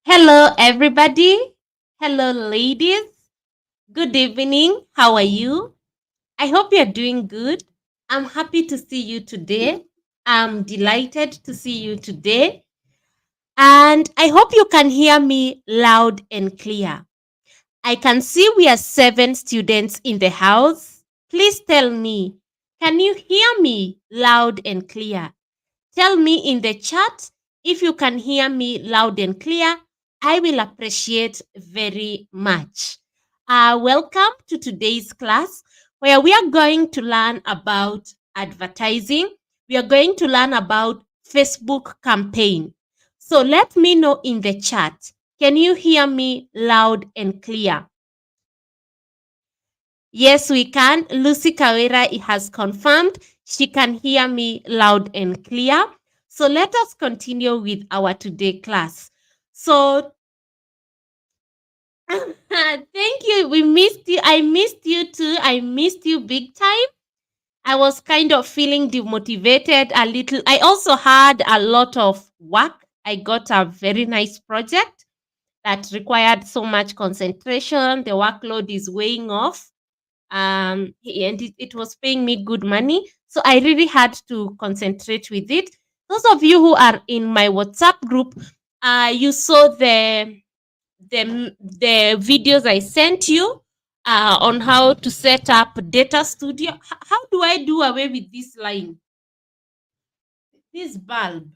Hello, everybody. Hello, ladies. Good evening. How are you? I hope you're doing good. I'm happy to see you today. I'm delighted to see you today. And I hope you can hear me loud and clear. I can see we are 7 students in the house. Please tell me, can you hear me loud and clear? Tell me in the chat if you can hear me loud and clear. I will appreciate very much. Welcome to today's class where we are going to learn about advertising. We are going to learn about Facebook campaign. So let me know in the chat. Can you hear me loud and clear? Yes, we can. Lucy Kawera has confirmed she can hear me loud and clear. So let us continue with our today class. So thank you. We missed you. I missed you too. I missed you big time. I was kind of feeling demotivated a little. I also had a lot of work. I got a very nice project that required so much concentration. The workload is weighing off and it was paying me good money, so I really had to concentrate with it. Those of you who are in my WhatsApp group, you saw the videos I sent you on how to set up data studio. How do I do away with this line, this bulb?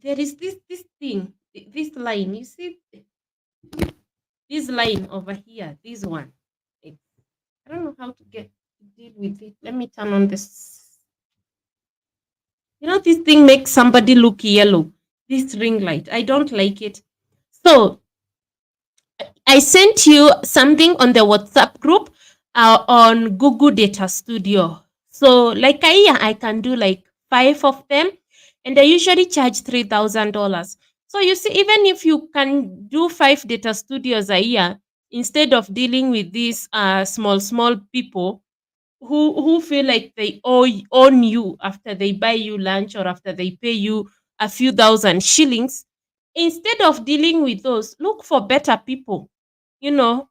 There is this thing, this line, you see, this line over here, this one. I don't know how to deal with it. Let me turn on this. This thing makes somebody look yellow. This ring light. I don't like it. So I sent you something on the WhatsApp group on Google Data Studio. So like a year, I can do like 5 of them. And I usually charge $3,000. So you see, even if you can do 5 data studios a year, instead of dealing with these small people, who feel like they own you after they buy you lunch or after they pay you a few thousand shillings. Instead of dealing with those, look for better people, you know.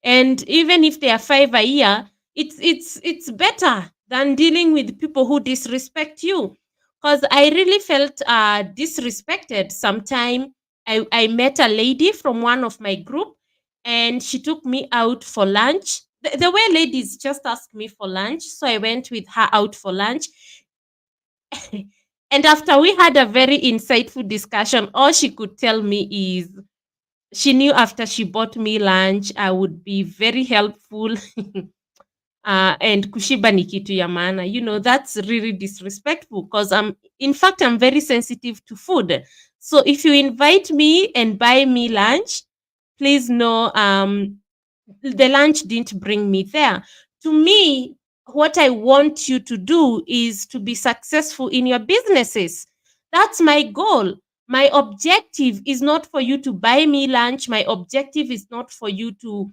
And even if they are 5 a year, it's better than dealing with people who disrespect you. Because I really felt disrespected sometime. I met a lady from one of my group, and she took me out for lunch. The way ladies just ask me for lunch, so I went with her out for lunch. And after we had a very insightful discussion, all she could tell me is she knew after she bought me lunch, I would be very helpful. And kushiba ni kitu ya maana. That's really disrespectful because I'm very sensitive to food. So if you invite me and buy me lunch, please know the lunch didn't bring me there. To me, what I want you to do is to be successful in your businesses. That's my goal. My objective is not for you to buy me lunch. My objective is not for you to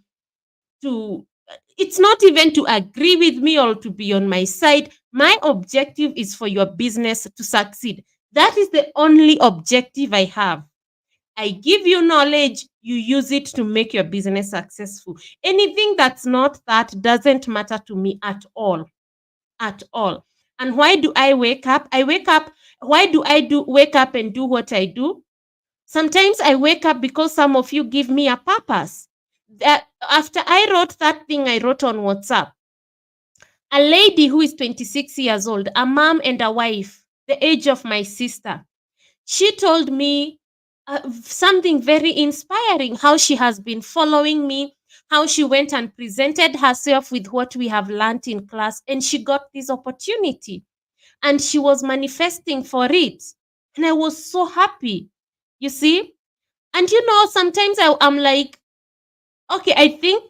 it's not even to agree with me or to be on my side. My objective is for your business to succeed. That is the only objective I have. I give you knowledge, you use it to make your business successful. Anything that's not that doesn't matter to me at all. At all. And why do I wake up? Why do I do wake up and do what I do? Sometimes I wake up because some of you give me a purpose. That after I wrote that thing I wrote on WhatsApp, a lady who is 26 years old, a mom and a wife, the age of my sister, she told me something very inspiring, how she has been following me, how she went and presented herself with what we have learned in class, and she got this opportunity and she was manifesting for it. And I was so happy, you see. And sometimes I'm like, okay, I think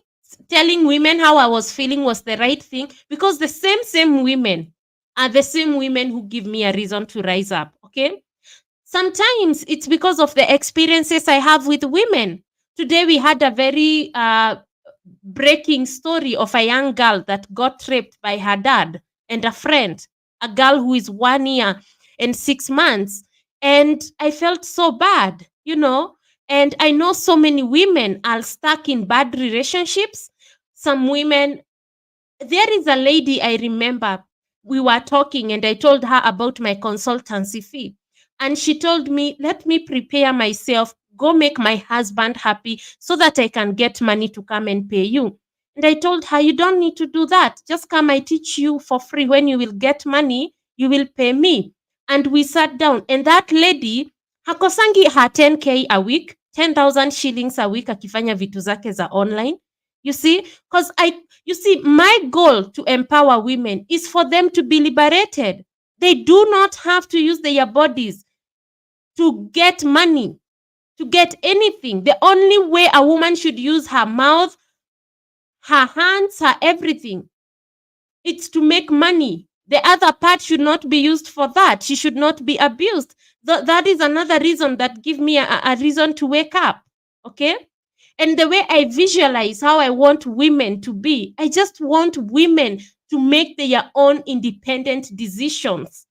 telling women how I was feeling was the right thing, because the same women are the same women who give me a reason to rise up. Okay, sometimes it's because of the experiences I have with women. Today we had a very breaking story of a young girl that got raped by her dad and a friend, a girl who is 1 year and 6 months. And I felt so bad, And I know so many women are stuck in bad relationships. Some women, there is a lady I remember, we were talking and I told her about my consultancy fee. And she told me, let me prepare myself, go make my husband happy so that I can get money to come and pay you. And I told her, you don't need to do that. Just come, I teach you for free. When you will get money, you will pay me. And we sat down. And that lady, hakosangi her 10K a week, 10,000 shillings a week akifanya vitu zake za online. You see, because my goal to empower women is for them to be liberated. They do not have to use their bodies to get money, to get anything. The only way a woman should use her mouth, her hands, her everything, it's to make money. The other part should not be used for that. She should not be abused. That is another reason that give me a reason to wake up. Okay? And the way I visualize how I want women to be, I just want women to make their own independent decisions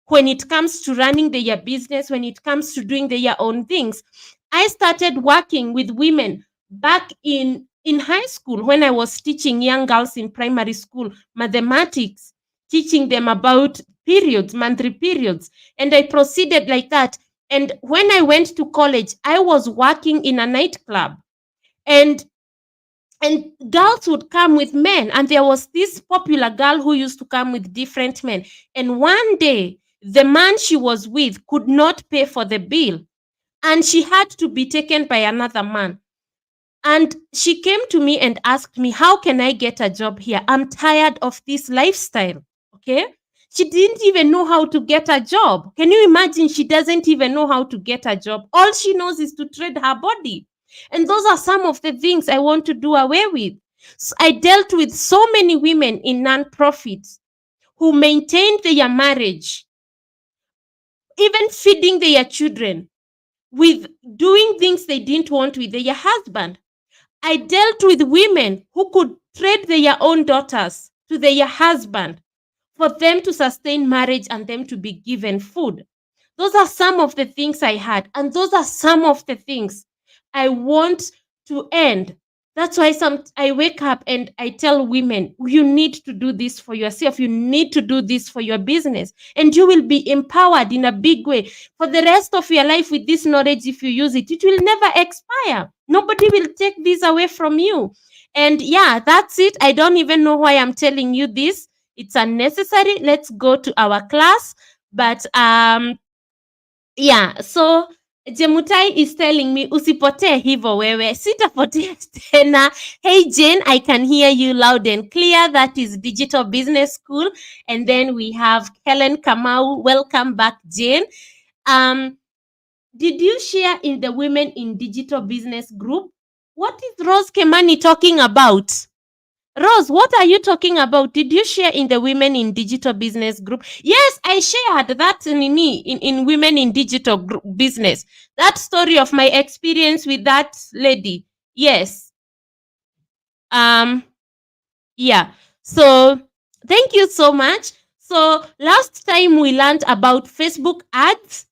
when it comes to running their business, when it comes to doing their own things. I started working with women back in high school when I was teaching young girls in primary school mathematics, teaching them about periods, monthly periods. And I proceeded like that. And when I went to college, I was working in a nightclub. And girls would come with men, and there was this popular girl who used to come with different men. And one day, the man she was with could not pay for the bill, and she had to be taken by another man. And she came to me and asked me, how can I get a job here? I'm tired of this lifestyle. Okay? She didn't even know how to get a job. Can you imagine? She doesn't even know how to get a job. All she knows is to trade her body. And those are some of the things I want to do away with. So I dealt with so many women in non-profits who maintained their marriage, even feeding their children, with doing things they didn't want with their husband. I dealt with women who could trade their own daughters to their husband for them to sustain marriage and them to be given food. Those are some of the things I had, and those are some of the things I want to end. That's why I wake up and I tell women, you need to do this for yourself. You need to do this for your business, and you will be empowered in a big way for the rest of your life with this knowledge. If you use it, it will never expire. Nobody will take this away from you. And yeah, that's it. I don't even know why I'm telling you this. It's unnecessary. Let's go to our class. But yeah, so Jemutai is telling me usipotee hivo wewe, sitapotea tena. Hey Jane, I can hear you loud and clear. That is Digital Business School. And then we have Helen Kamau. Welcome back, Jane. Did you share in the Women in Digital Business group? What is Rose Kemani talking about? Rose, what are you talking about? Did you share in the Women in Digital Business group? Yes, I shared that in Women in Digital Business. That story of my experience with that lady. Yes. Yeah. So thank you so much. So last time we learned about Facebook ads,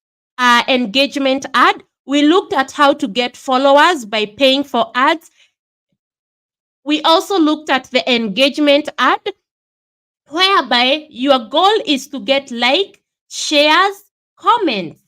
engagement ad. We looked at how to get followers by paying for ads. We also looked at the engagement ad, whereby your goal is to get like, shares, comments.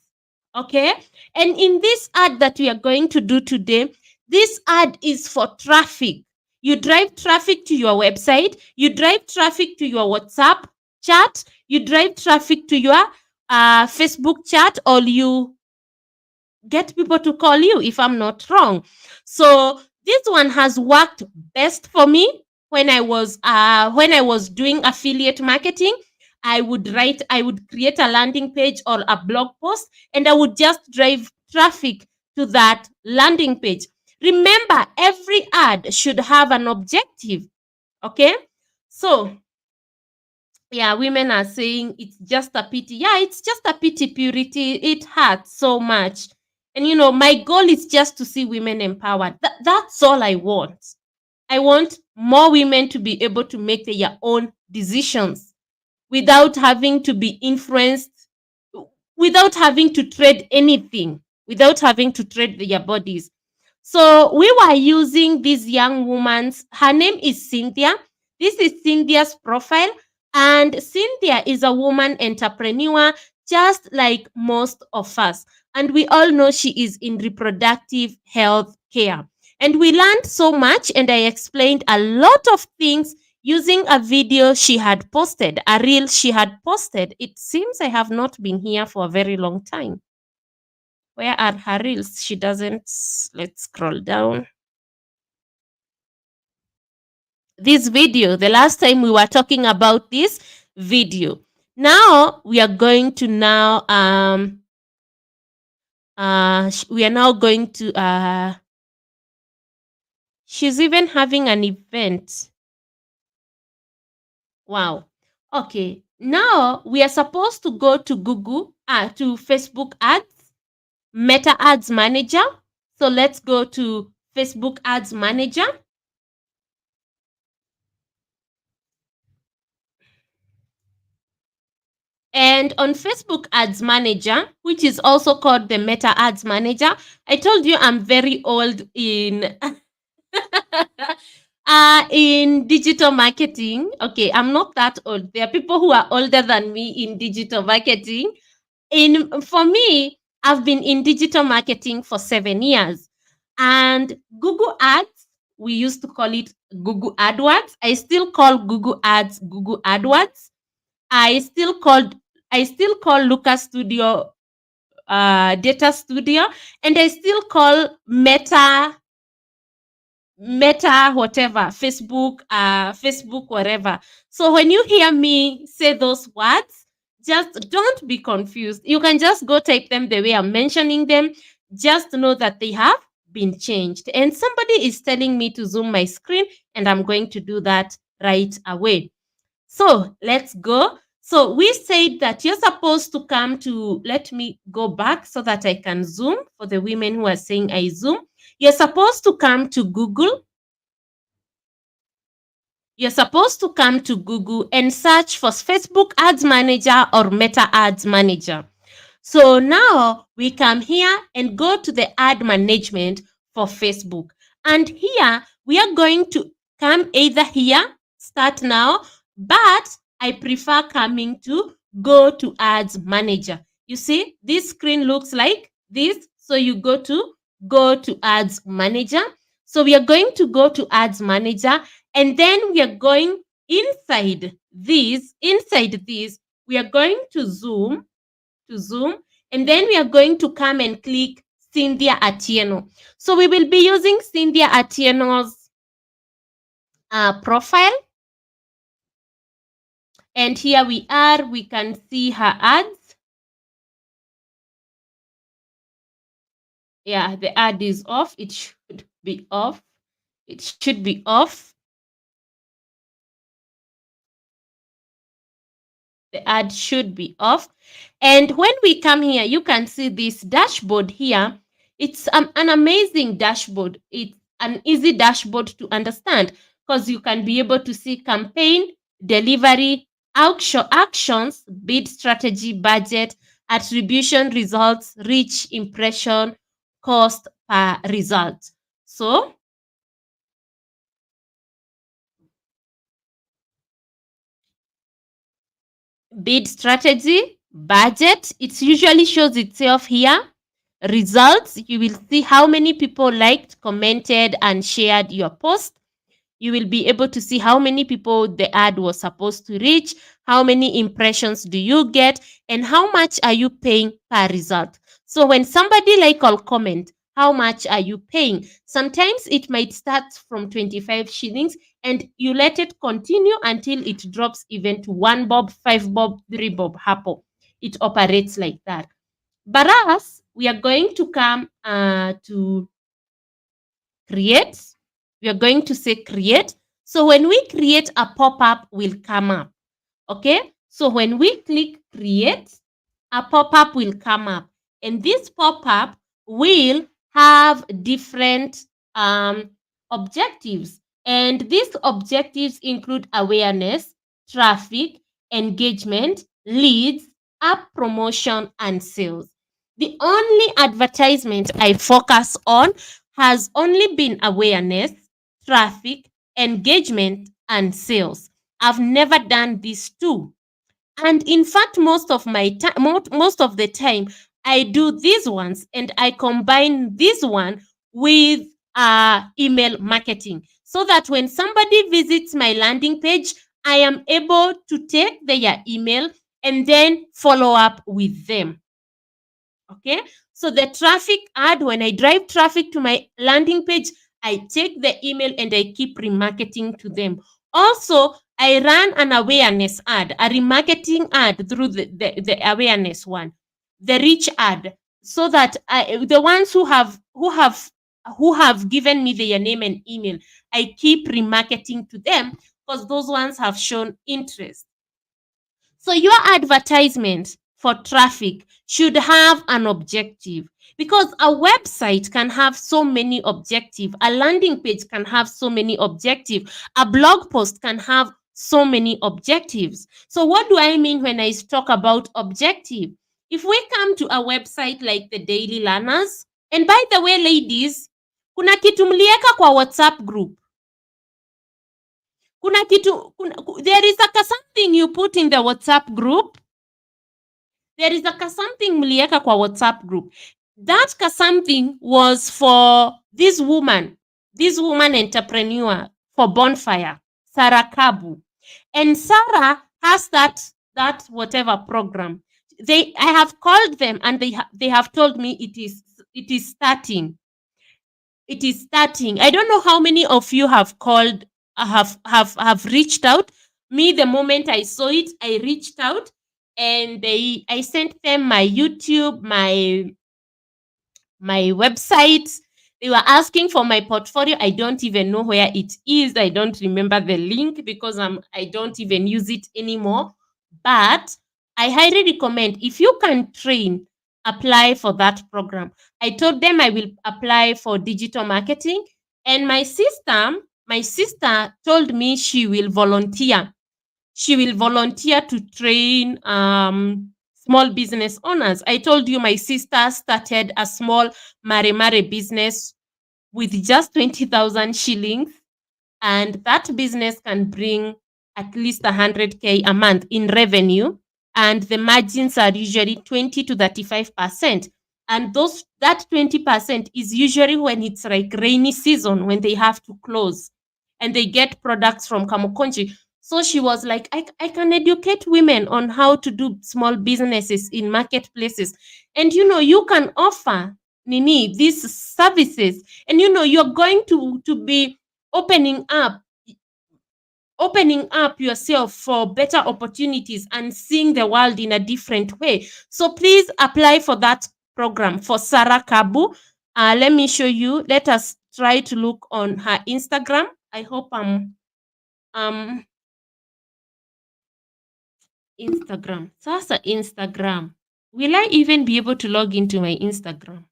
Okay? And in this ad that we are going to do today, this ad is for traffic. You drive traffic to your website, you drive traffic to your WhatsApp chat, you drive traffic to your Facebook chat, or you get people to call you, if I'm not wrong. So this one has worked best for me when I was doing affiliate marketing. I would create a landing page or a blog post, and I would just drive traffic to that landing page. Remember, every ad should have an objective. Okay? So yeah, women are saying it's just a pity. Yeah, it's just a pity, Purity. It hurts so much. And my goal is just to see women empowered. That's all I want. I want more women to be able to make their own decisions without having to be influenced, without having to trade anything, without having to trade their bodies. So we were using this young woman's, her name is Cynthia. This is Cynthia's profile. And Cynthia is a woman entrepreneur, just like most of us. And we all know she is in reproductive health care. And we learned so much, and I explained a lot of things using a video she had posted, a reel she had posted. It seems I have not been here for a very long time. Where are her reels? She doesn't. Let's scroll down. This video, the last time we were talking about this video. Now we are going to we are now going to she's even having an event. Wow. Okay. Now we are supposed to go to Google, to Facebook ads, Meta Ads Manager. So let's go to Facebook Ads Manager. And on Facebook Ads Manager, which is also called the Meta Ads Manager, I told you I'm very old in digital marketing. Okay, I'm not that old. There are people who are older than me in digital marketing. For me, I've been in digital marketing for 7 years. And Google Ads, we used to call it Google AdWords. I still call Google Ads Google AdWords. I still call Lucas Studio Data Studio, and I still call Meta whatever, Facebook whatever. So when you hear me say those words, just don't be confused. You can just go type them the way I'm mentioning them. Just know that they have been changed. And somebody is telling me to zoom my screen, and I'm going to do that right away. So let's go. So we said that you're supposed to come to, let me go back so that I can zoom for the women who are saying I zoom. You're supposed to come to Google. You're supposed to come to Google and search for Facebook Ads Manager or Meta Ads Manager. So now we come here and go to the ad management for Facebook. And here we are going to come either here, start now, but I prefer coming to go to ads manager. You see, this screen looks like this. So you go to ads manager. So we are going to go to ads manager, and then we are going inside this, we are going to zoom, and then we are going to come and click Cynthia Atieno. So we will be using Cynthia Atieno's profile. And here we are, we can see her ads. Yeah, the ad is off. It should be off. It should be off. The ad should be off. And when we come here, you can see this dashboard here. It's an amazing dashboard. It's an easy dashboard to understand because you can be able to see campaign, delivery, actions, bid strategy, budget, attribution results, reach, impression, cost per result. So bid strategy, budget, it usually shows itself here. Results, you will see how many people liked, commented, and shared your post. You will be able to see how many people the ad was supposed to reach, how many impressions do you get, and how much are you paying per result. So when somebody like or comment, how much are you paying? Sometimes it might start from 25 shillings and you let it continue until it drops even to 1 bob, 5 bob, 3 bob, hapo. It operates like that. But us, we are going to come to create. We are going to say create. So when we create, a pop-up will come up. Okay. So when we click create, a pop-up will come up. And this pop-up will have different objectives. And these objectives include awareness, traffic, engagement, leads, app promotion, and sales. The only advertisement I focus on has only been awareness, traffic, engagement, and sales. I've never done these two. And in fact, most of the time, I do these ones and I combine this one with email marketing so that when somebody visits my landing page, I am able to take their email and then follow up with them. Okay, so the traffic ad, when I drive traffic to my landing page, I take the email and I keep remarketing to them. Also, I run an awareness ad, a remarketing ad through the awareness one, the reach ad, so that the ones who have given me their name and email, I keep remarketing to them because those ones have shown interest. So your advertisement for traffic should have an objective, because a website can have so many objectives, a landing page can have so many objectives, a blog post can have so many objectives. So what do I mean when I talk about objective? If we come to a website like the Daily Learners, and by the way ladies, kuna kitu mlieka kwa WhatsApp group. There is something you put in the WhatsApp group. There is something mlieka kwa WhatsApp group. That something was for this woman entrepreneur for Bonfire, Sarah Kabu. And Sarah has that whatever program. I have called them and they have told me it is starting. It is starting. I don't know how many of you have called, have reached out. Me, the moment I saw it, I reached out and I sent them my YouTube, my website. They were asking for my portfolio. I don't even know where it is. I don't remember the link because I don't even use it anymore. But I highly recommend, if you can train, apply for that program. I told them I will apply for digital marketing, and my sister told me she will volunteer. She will volunteer to train small business owners. I told you my sister started a small mare business with just 20,000 shillings, and that business can bring at least 100K a month in revenue, and the margins are usually 20 to 35%. And that 20% is usually when it's like rainy season, when they have to close and they get products from Kamukonji. So she was like, I can educate women on how to do small businesses in marketplaces. And you can offer these services, and you're going to be opening up yourself for better opportunities and seeing the world in a different way. So please apply for that program for Sarah Kabu. Let me show you. Let us try to look on her Instagram. I hope Instagram. Sasa Instagram. Will I even be able to log into my Instagram?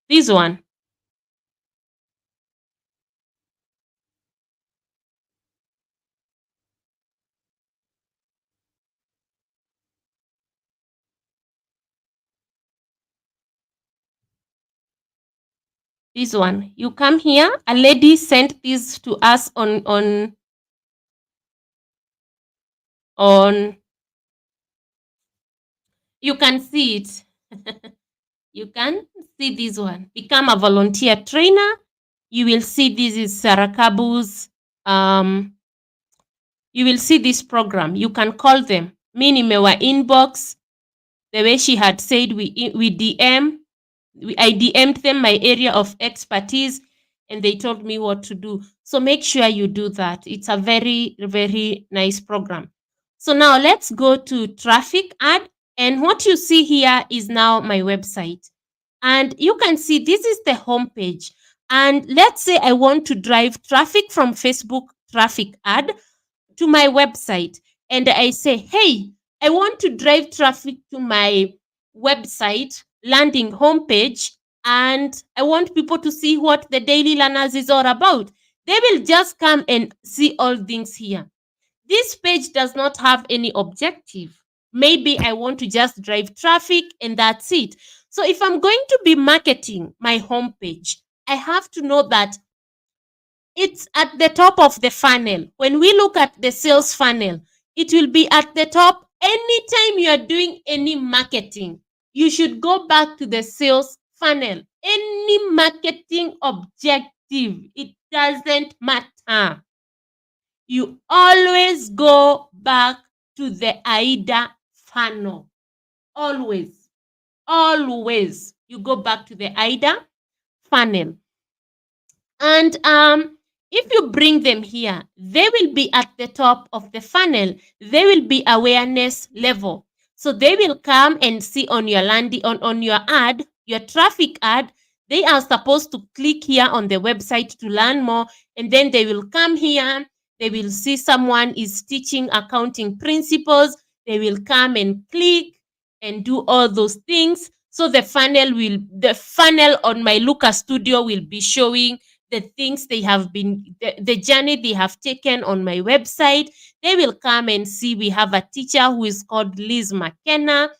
This one. This one. You come here. A lady sent this to us on. You can see it. You can see this one. Become a volunteer trainer. You will see this is Sarah Kabu's. You will see this program. You can call them. Mi nimewa inbox. The way she had said, we DM. I DM'd them my area of expertise, and they told me what to do. So make sure you do that. It's a very, very nice program. So now let's go to Trafffic Ad. And what you see here is now my website. And you can see this is the home page. And let's say I want to drive traffic from Facebook traffic ad to my website. And I say, hey, I want to drive traffic to my website landing homepage, and I want people to see what the Daily Learners is all about. They will just come and see all things here. This page does not have any objective. Maybe I want to just drive traffic and that's it. So if I'm going to be marketing my homepage, I have to know that it's at the top of the funnel. When we look at the sales funnel, it will be at the top. Anytime you are doing any marketing, you should go back to the sales funnel. Any marketing objective, it doesn't matter. You always go back to the AIDA funnel. Always. Always. You go back to the AIDA funnel. And if you bring them here, they will be at the top of the funnel. They will be awareness level. So they will come and see on your landing, on your ad, your traffic ad. They are supposed to click here on the website to learn more, and then they will come here. They will see someone is teaching accounting principles. They will come and click and do all those things. So the funnel on my Looker Studio will be showing the things they have been, the journey they have taken on my website. They will come and see we have a teacher who is called Liz McKenna.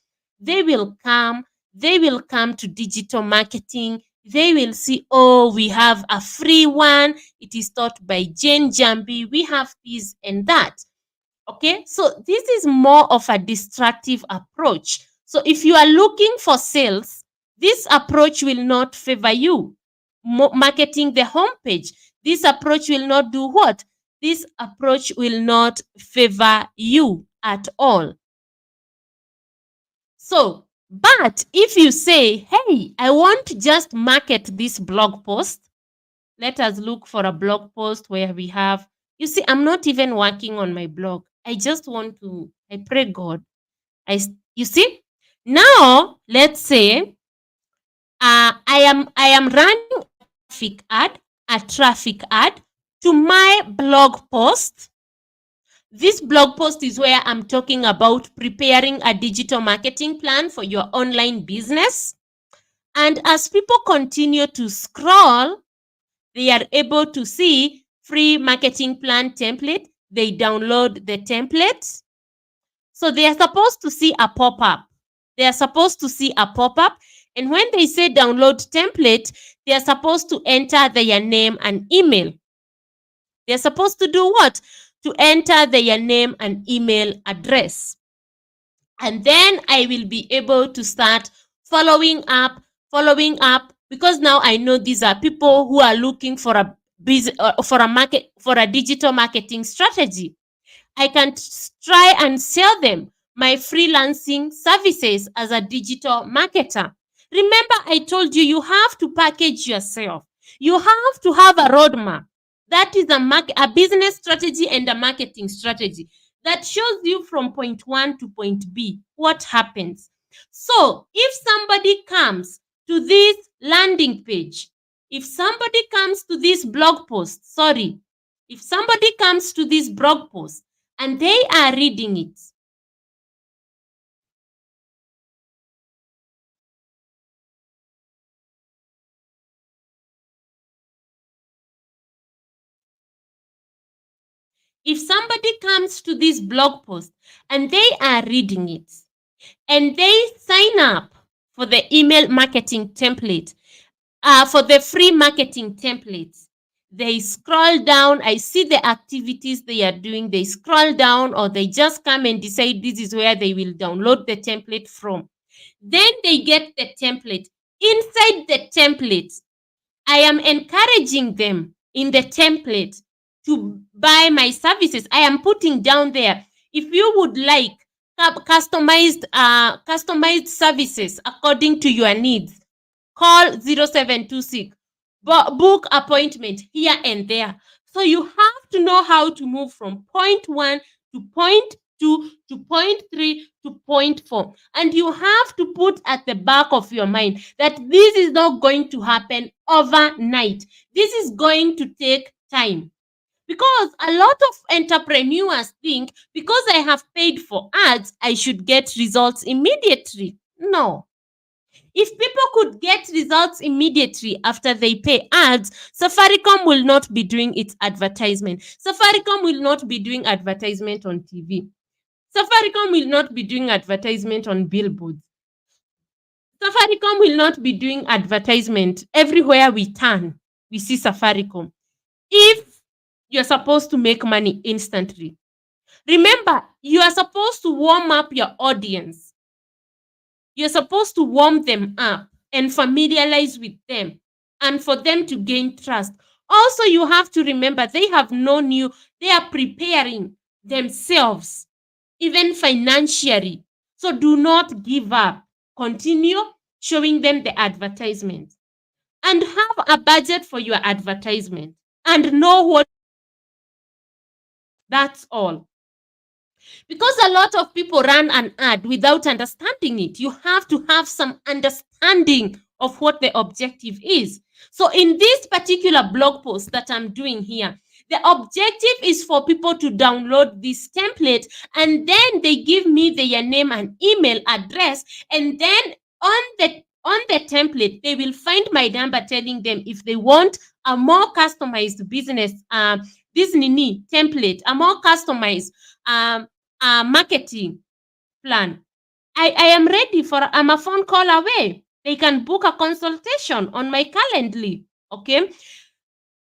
They will come to digital marketing. They will see, oh, we have a free one. It is taught by Jane Jambi. We have this and that. Okay, so this is more of a distractive approach. So if you are looking for sales, this approach will not favor you. Marketing the homepage, this approach will not do what? This approach will not favor you at all. So, but if you say, hey, I want to just market this blog post, let us look for a blog post where we have, you see, I'm not even working on my blog. I just want to, I pray God. You see, now let's say I am running a traffic ad to my blog post. This blog post is where I'm talking about preparing a digital marketing plan for your online business. And as people continue to scroll, they are able to see free marketing plan template. They download the template. So they are supposed to see a pop-up. And when they say download template, they are supposed to enter their name and email. They're supposed to do what? To enter their name and email address. And then I will be able to start following up, because now I know these are people who are looking for a digital marketing strategy. I can try and sell them my freelancing services as a digital marketer. Remember, I told you, you have to package yourself. You have to have a roadmap. That is a business strategy and a marketing strategy that shows you from point 1 to point B what happens. So if somebody comes to this landing page, if somebody comes to this blog post, and they are reading it, if somebody comes to this blog post and they are reading it, and they sign up for the email marketing template, for the free marketing templates, they scroll down, I see the activities they are doing, they scroll down, or they just come and decide this is where they will download the template from. Then they get the template. Inside the template, I am encouraging them in the template to buy my services. I am putting down there, if you would like customized services according to your needs, call 0726. Book appointment here and there. So you have to know how to move from point 1 to point 2 to point 3 to point 4. And you have to put at the back of your mind that this is not going to happen overnight. This is going to take time. Because a lot of entrepreneurs think because I have paid for ads, I should get results immediately. No. If people could get results immediately after they pay ads, Safaricom will not be doing its advertisement. Safaricom will not be doing advertisement on TV. Safaricom will not be doing advertisement on billboards. Safaricom will not be doing advertisement everywhere we turn. We see Safaricom. If you're supposed to make money instantly, remember, you are supposed to warm up your audience. You're supposed to warm them up and familiarize with them and for them to gain trust. Also, you have to remember they have known you, they are preparing themselves, even financially. So do not give up. Continue showing them the advertisement and have a budget for your advertisement and know what. That's all. Because a lot of people run an ad without understanding it. You have to have some understanding of what the objective is. So in this particular blog post that I'm doing here, the objective is for people to download this template, and then they give me their name and email address, and then on the template they will find my number telling them if they want a more customized business this nini template, a more customized marketing plan. I am ready for, I'm a phone call away. They can book a consultation on my Calendly. Okay.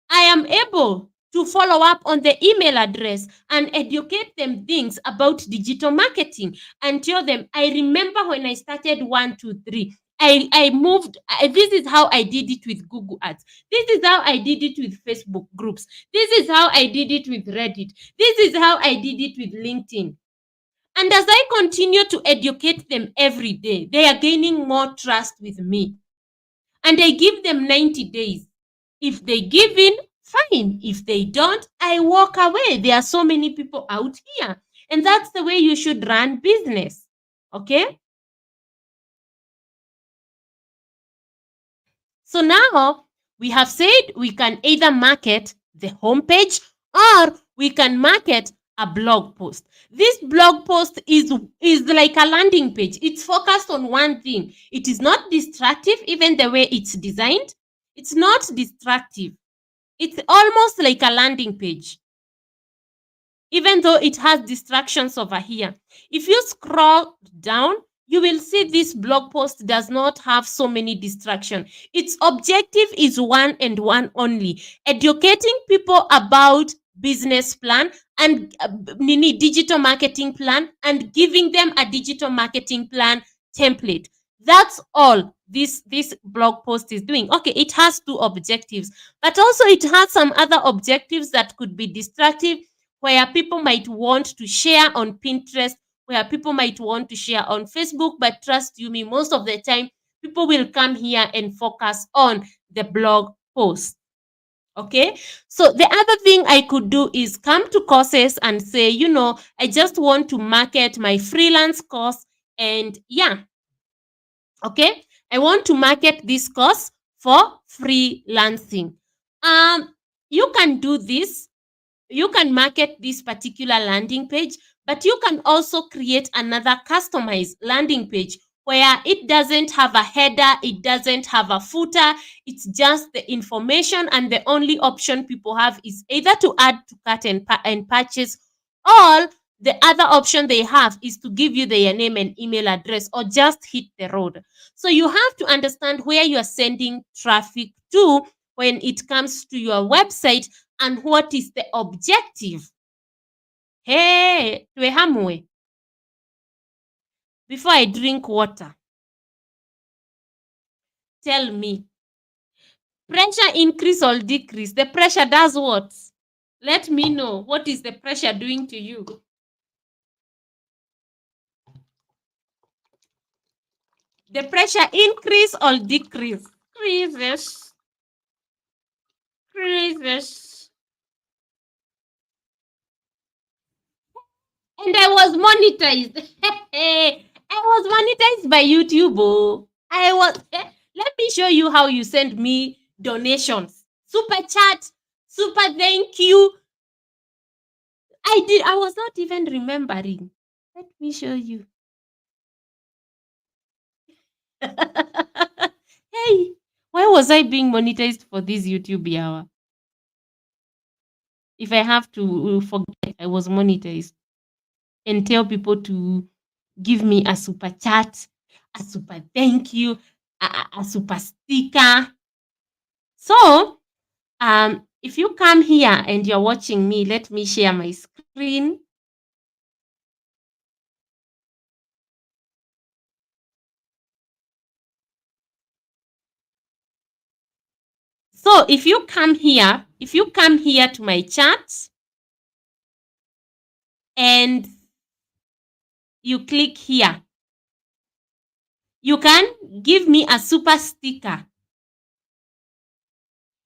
I am able to follow up on the email address and educate them things about digital marketing and tell them, I remember when I started 1, 2, 3. I moved. This is how I did it with Google Ads. This is how I did it with Facebook groups. This is how I did it with Reddit. This is how I did it with LinkedIn. And as I continue to educate them every day, they are gaining more trust with me. And I give them 90 days. If they give in, fine. If they don't, I walk away. There are so many people out here. And that's the way you should run business. Okay? So now we have said we can either market the homepage or we can market a blog post. This blog post is like a landing page. It's focused on one thing. It is not distractive, even the way it's designed. It's not distractive. It's almost like a landing page, even though it has distractions over here. If you scroll down, you will see this blog post does not have so many distractions. Its objective is one and one only: educating people about business plan and digital marketing plan, and giving them a digital marketing plan template. That's all this blog post is doing. Okay, it has two objectives, but also it has some other objectives that could be distractive, where people might want to share on Pinterest, where people might want to share on Facebook. But trust you me, most of the time, people will come here and focus on the blog post. Okay, so the other thing I could do is come to courses and say, I just want to market my freelance course. And yeah, okay, I want to market this course for freelancing. You can do this. You can market this particular landing page, but you can also create another customized landing page where it doesn't have a header, it doesn't have a footer, it's just the information, and the only option people have is either to add to cart and purchase, or the other option they have is to give you their name and email address, or just hit the road. So you have to understand where you are sending traffic to when it comes to your website, and what is the objective. Hey, twehamwe. Before I drink water, tell me, pressure increase or decrease? The pressure does what? Let me know. What is the pressure doing to you? The pressure increase or decrease? Increases. Increases. And I was monetized. I was monetized by YouTube. Oh. I was. Let me show you how you send me donations. Super chat, super thank you. I was not even remembering. Let me show you. Hey, why was I being monetized for this YouTube hour? If I have to forget I was monetized and tell people to give me a super chat, a super thank you, a super sticker. So, if you come here and you're watching me, let me share my screen. So, if you come here to my chat and you click here, you can give me a super sticker.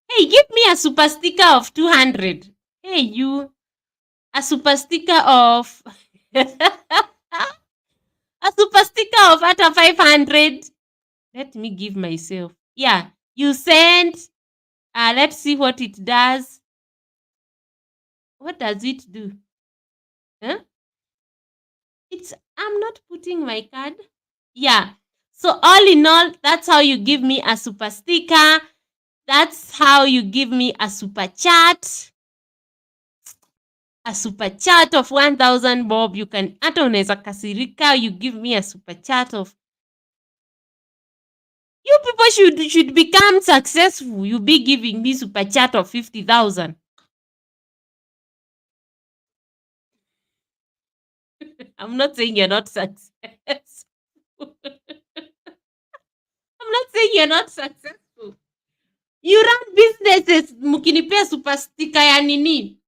Hey, give me a super sticker of 200. Hey, you. A super sticker of a super sticker of at 500. Let me give myself. Yeah, you send. Let's see what it does. What does it do? Huh? I'm not putting my card. Yeah. So all in all, that's how you give me a super sticker. That's how you give me a super chat. A super chat of 1,000 bob. You can hata unaweza kasirika. You give me a super chat of. You people should become successful. You be giving me super chat of 50,000. I'm not saying you're not successful. I'm not saying you're not successful. You run businesses mkinipea super sticker ya nini?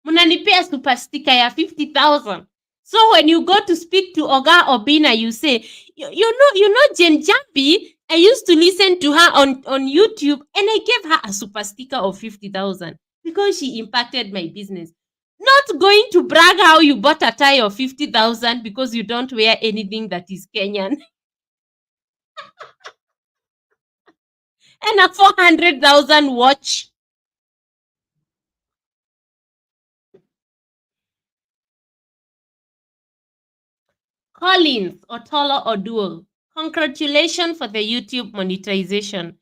Mnanipea super sticker ya 50,000. So when you go to speak to Oga Obina, you say, you know Jen Jambi, I used to listen to her on YouTube and I gave her a super sticker of 50,000 because she impacted my business. Not going to brag how you bought a tie of 50,000 because you don't wear anything that is Kenyan. And a 400,000 watch. Collins, Otolo Oduol. Congratulations for the YouTube monetization.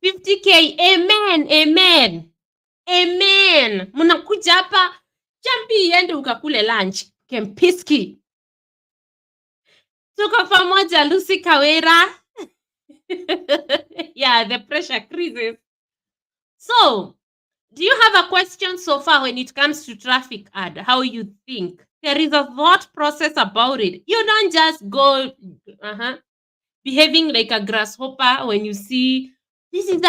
50K. Amen. Amen. Amen. Mnakuja hapa. Jambi iende ukakule lunch. Kempiski. Tuko pamoja Lucy Kawera. Yeah, the pressure increases. So, do you have a question so far when it comes to traffic ad? How you think? There is a thought process about it. You don't just go behaving like a grasshopper when you see this is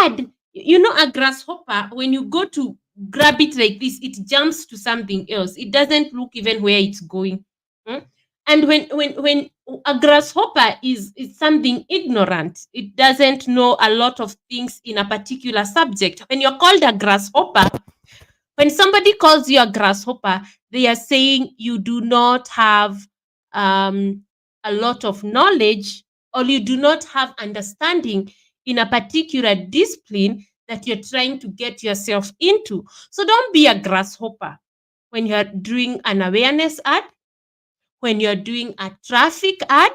ad. You know, a grasshopper, when you go to grab it like this, it jumps to something else. It doesn't look even where it's going. And when a grasshopper is something ignorant, it doesn't know a lot of things in a particular subject. When you're called a grasshopper, when somebody calls you a grasshopper, they are saying you do not have a lot of knowledge, or you do not have understanding in a particular discipline that you're trying to get yourself into. So don't be a grasshopper when you're doing an awareness ad, when you're doing a traffic ad,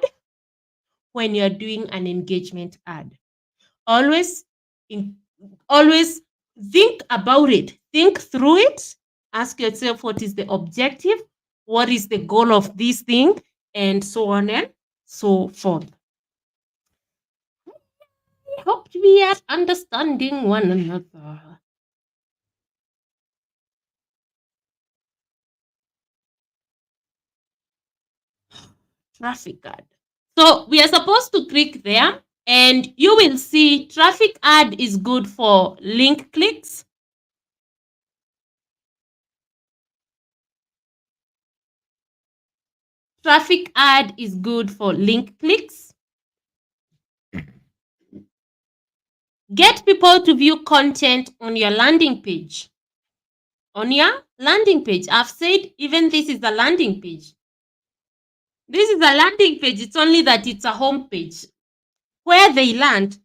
when you're doing an engagement ad. Always think about it. Think through it. Ask yourself, what is the objective? What is the goal of this thing? And so on and so forth. I hope we are understanding one another. Traffic ad. So we are supposed to click there, and you will see traffic ad is good for link clicks. Traffic ad is good for link clicks. Get people to view content on your landing page. On your Landing page. I've said even this is a landing page. This is a landing page. It's only that it's a home page where they land.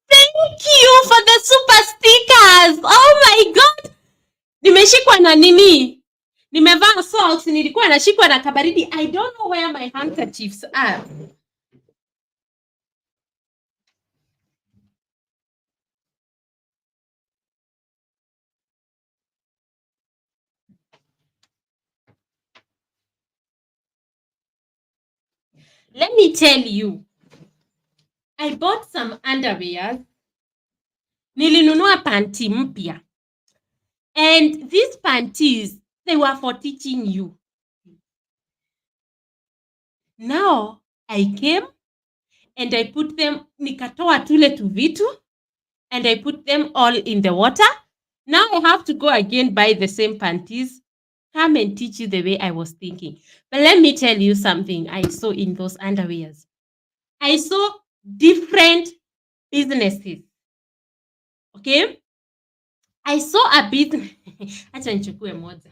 Thank you for the super stickers. Oh my god. Nimeshikwa na nini? Nimevaa socks, nilikuwa nashikwa na kabaridi. I don't know where my handkerchiefs are. Let me tell you. I bought some underwear. Nilinunua panty mpya. And these panties, they were for teaching you. Now, I came and I put them, nikatoa tule tu vitu, and I put them all in the water. Now I have to go again buy the same panties, come and teach you the way I was thinking. But let me tell you something I saw in those underwears. I saw different businesses. Okay? I saw a business. Acha nichukue moja.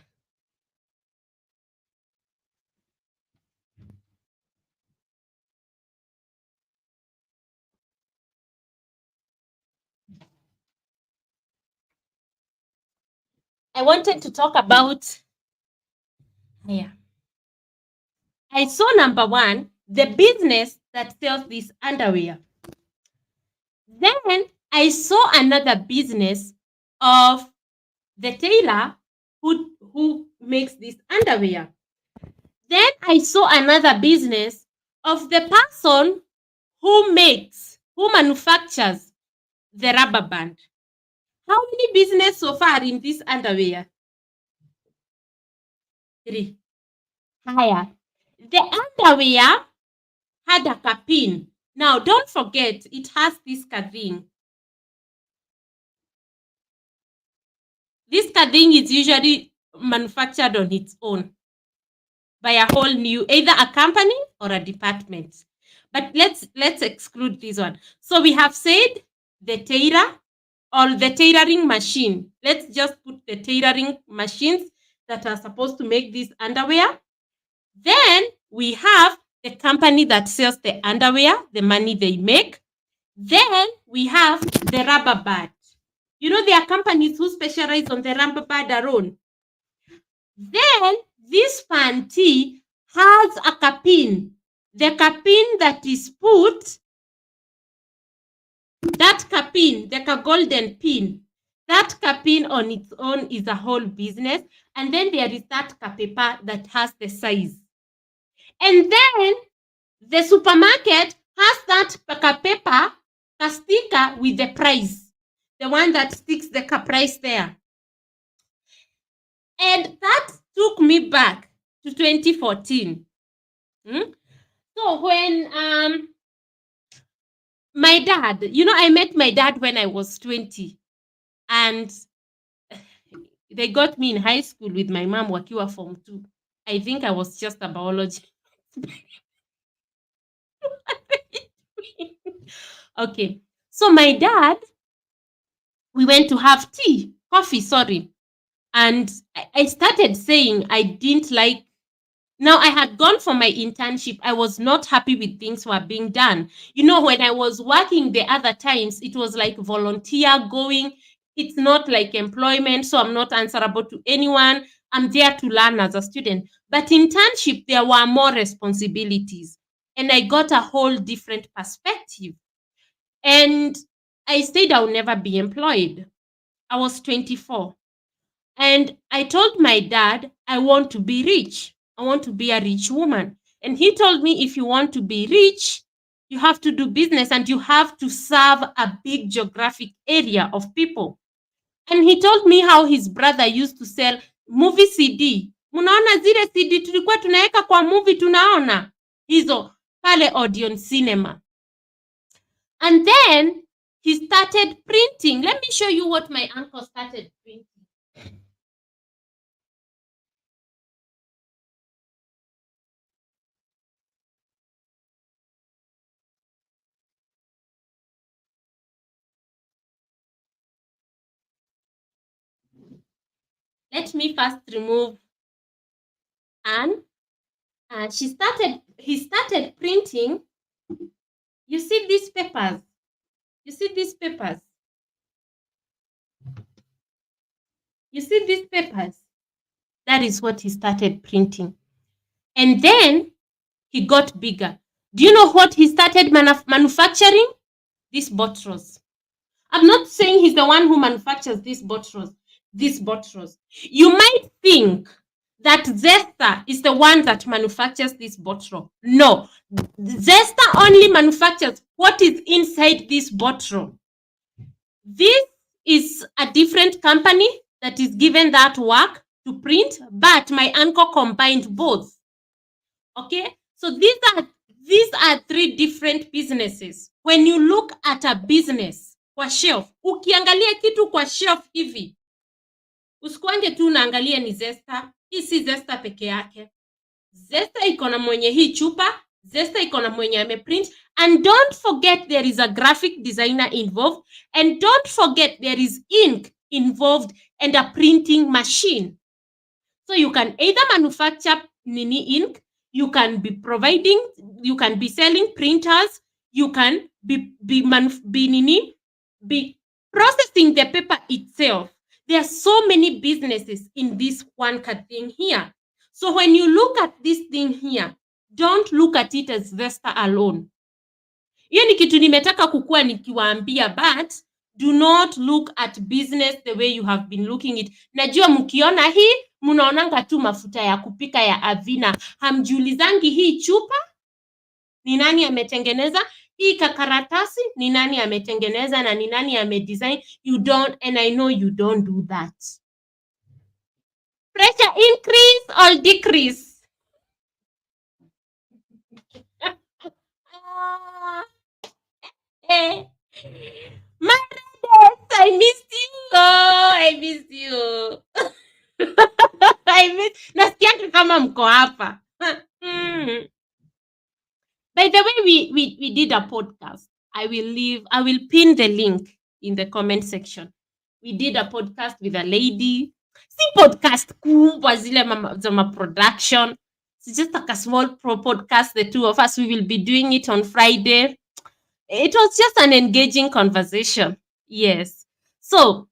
I wanted to talk about. Yeah. I saw number one, the business that sells this underwear. Then I saw another business of the tailor who makes this underwear. Then I saw another business of the person who manufactures the rubber band. How many business so far in this underwear? 3. Higher. The underwear had a capin. Now, don't forget, it has this thing. This thing is usually manufactured on its own by a whole new, either a company or a department. But let's exclude this one. So we have said the tailor or the tailoring machine. Let's just put the tailoring machines that are supposed to make this underwear. Then we have the company that sells the underwear, the money they make. Then we have the rubber band. You know, there are companies who specialize on the rubber band alone. Then this panty has a capin. The capin that is put, that capin, the golden pin, that capin on its own is a whole business. And then there is that paper that has the size. And then the supermarket has that paper, a sticker with the price. The one that sticks the price there. And that took me back to 2014. So when my dad, I met my dad when I was 20. And they got me in high school with my mom wakiwa form 2. I think I was just a biology. Okay. So my dad, we went to have coffee, sorry. And I started saying I didn't like. Now, I had gone for my internship. I was not happy with things were being done. When I was working the other times, it was like volunteer going. It's not like employment, so I'm not answerable to anyone. I'm there to learn as a student. But internship, there were more responsibilities. And I got a whole different perspective. And I said I'll never be employed. I was 24. And I told my dad, I want to be rich. I want to be a rich woman. And he told me, if you want to be rich, you have to do business and you have to serve a big geographic area of people. And he told me how his brother used to sell movie CD. Munaona zile CD tulikuwa tunaweka kwa movie, tunaona hizo pale Odeon Cinema. And then he started printing. Let me show you what my uncle started printing. Let me first remove Anne. And he started printing. You see these papers? You see these papers? You see these papers? That is what he started printing. And then he got bigger. Do you know what he started manufacturing? These bottles. I'm not saying he's the one who manufactures these bottles. You might think that Zesta is the one that manufactures this bottle. No, Zesta only manufactures what is inside this bottle. This is a different company that is given that work to print, but my uncle combined both. Okay, so these are three different businesses. When you look at a business kwa shelf, ukiangalia kitu kwa shelf hivi, usikwange tu unaangalia ni Zesta. Hii si Zesta peke yake. Zesta iko na mwenye hii chupa, Zesta iko na mwenye ameprint, and don't forget there is a graphic designer involved, and don't forget there is ink involved and a printing machine. So you can either manufacture ink, you can be selling printers, you can be processing the paper itself. There are so many businesses in this one thing here. So when you look at this thing here, don't look at it as Vesta alone. Hiyo ni kitu nimetaka kukua nikiwaambia, but do not look at business the way you have been looking it. Najua mkiona hii, mnaonanga tu mafuta ya kupika ya Avina. Hamjiulizangi hii chupa ni nani ametengeneza, hii kakaratasi ni nani ametengeneza na ni nani amedesign. You don't, and I know you don't do that. Pressure increase or decrease? I missed you. Oh, I missed you. Nasikia kama mko hapa. By the way, we did a podcast. I will pin the link in the comment section. We did a podcast with a lady. Si podcast kubwa zile za production. It's just like a small podcast, the two of us. We will be doing it on Friday. It was just an engaging conversation. Yes. So,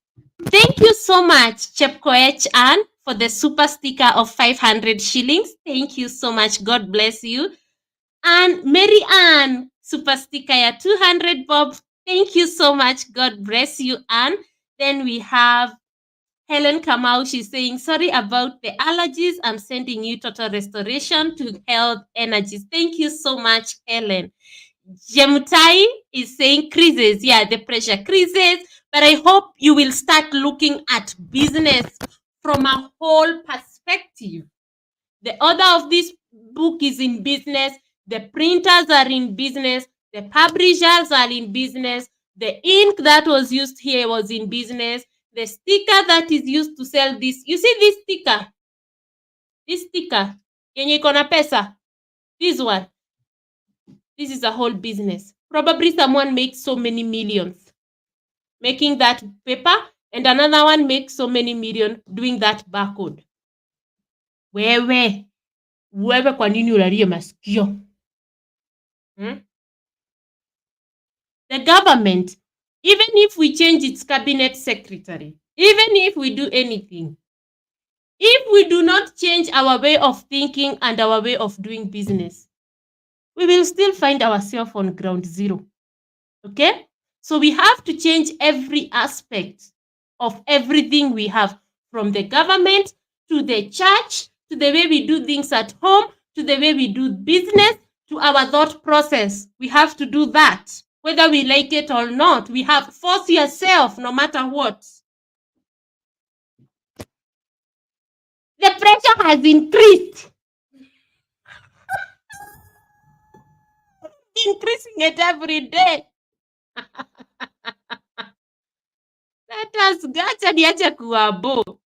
thank you so much, Chepkoech Ann, for the super sticker of 500 shillings. Thank you so much. God bless you. And Mary Ann, super sticker ya 200 bob. Thank you so much. God bless you, Ann. Then we have Helen Kamau. She's saying, sorry about the allergies. I'm sending you total restoration to health energies. Thank you so much, Helen. Jemutai is saying creases. Yeah, the pressure creases. But I hope you will start looking at business from a whole perspective. The author of this book is in business. The printers are in business. The publishers are in business. The ink that was used here was in business. The sticker that is used to sell this. You see this sticker? This sticker yenye iko na pesa, this one, this is a whole business. Probably someone makes so many millions making that paper, and another one makes so many million doing that barcode. Wewe kwa nini ulalie masikio? The government, even if we change its cabinet secretary, even if we do anything, if we do not change our way of thinking and our way of doing business, we will still find ourselves on ground zero. Okay? So we have to change every aspect of everything we have, from the government to the church, to the way we do things at home, to the way we do business, to our thought process. We have to do that. Whether we like it or not, we have force yourself no matter what. The pressure has increased. Increasing it every day. Let us gacha niache kuwabo.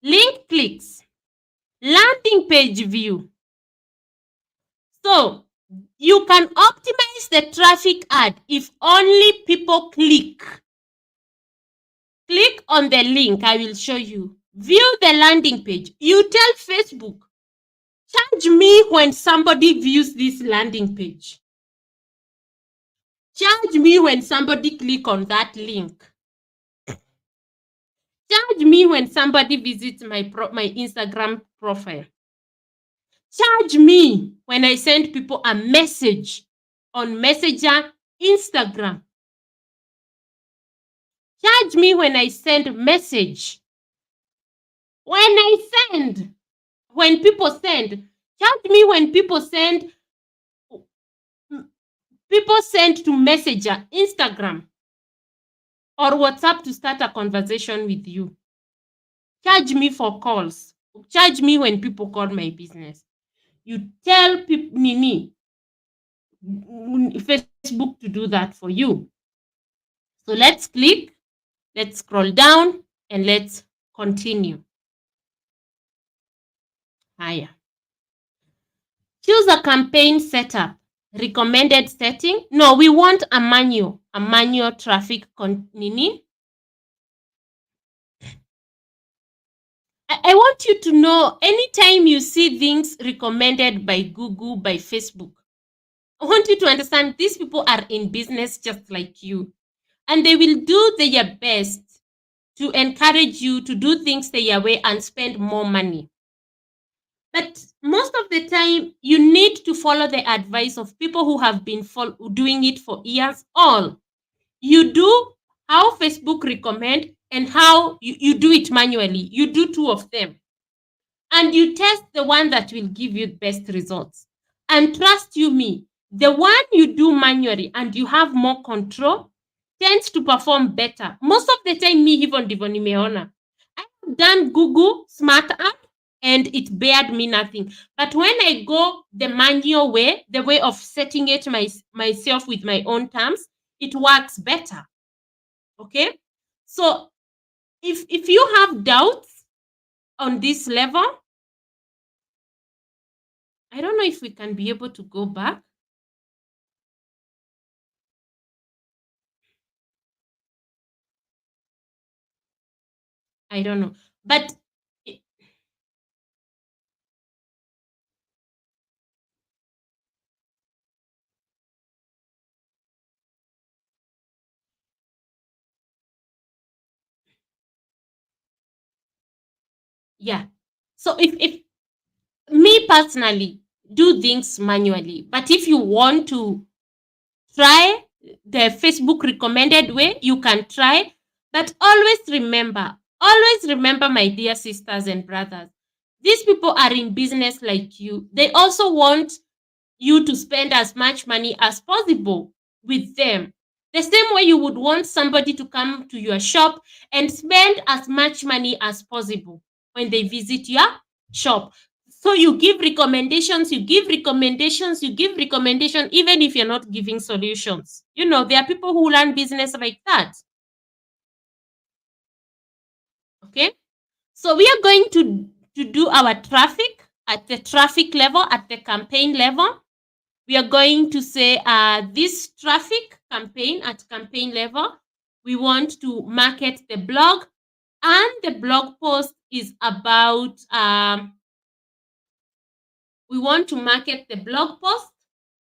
Link clicks. Landing page view. So, you can optimize the traffic ad if only people click. Click on the link, I will show you. View the landing page. You tell Facebook, charge me when somebody views this landing page. Charge me when somebody click on that link. Charge me when somebody visits my Instagram profile. Charge me when I send people a message on Messenger, Instagram. Charge me when I send message. When people send. Charge me when people send to Messenger, Instagram, or WhatsApp to start a conversation with you. Charge me for calls. Charge me when people call my business. You tell Facebook to do that for you. So let's click, let's scroll down, and let's continue. Higher. Choose a campaign setup. Recommended setting. No, we want a manual traffic nini. I want you to know, anytime you see things recommended by Google, by Facebook, I want you to understand these people are in business just like you. And they will do their best to encourage you to do things their way and spend more money. But most of the time, you need to follow the advice of people who have been doing it for years. All you do how Facebook recommend and how you do it manually. You do two of them. And you test the one that will give you the best results. And trust you me, the one you do manually and you have more control tends to perform better. Most of the time, me hivyo ndivyo nimeona. I've done Google Smart App and it bared me nothing. But when I go the manual way, the way of setting it myself with my own terms, it works better. Okay? So if you have doubts on this level, I don't know if we can be able to go back. I don't know. But yeah. So if me personally do things manually, but if you want to try the Facebook recommended way, you can try. But always remember, my dear sisters and brothers, these people are in business like you. They also want you to spend as much money as possible with them. The same way you would want somebody to come to your shop and spend as much money as possible when they visit your shop. So you give recommendations, even if you're not giving solutions. You know, there are people who learn business like that. Okay? So we are going to to do our traffic at the traffic level, at the campaign level. We are going to say this traffic campaign at campaign level, we want to market the blog, and the blog post is about, we want to market the blog post,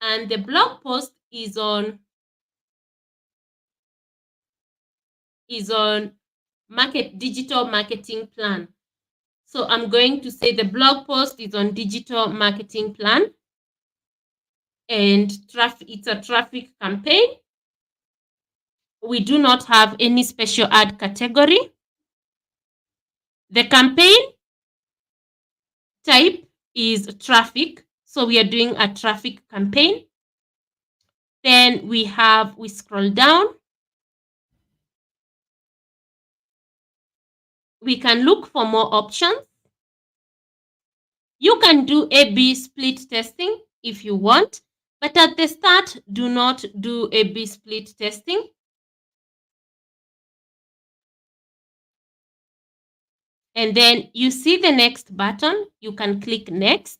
and the blog post is on digital marketing plan. So I'm going to say the blog post is on digital marketing plan, and it's a traffic campaign. We do not have any special ad category. The campaign type is traffic, so we are doing a traffic campaign. Then we scroll down. We can look for more options. You can do A/B split testing if you want, but at the start, do not do A/B split testing. And then you see the next button. You can click next.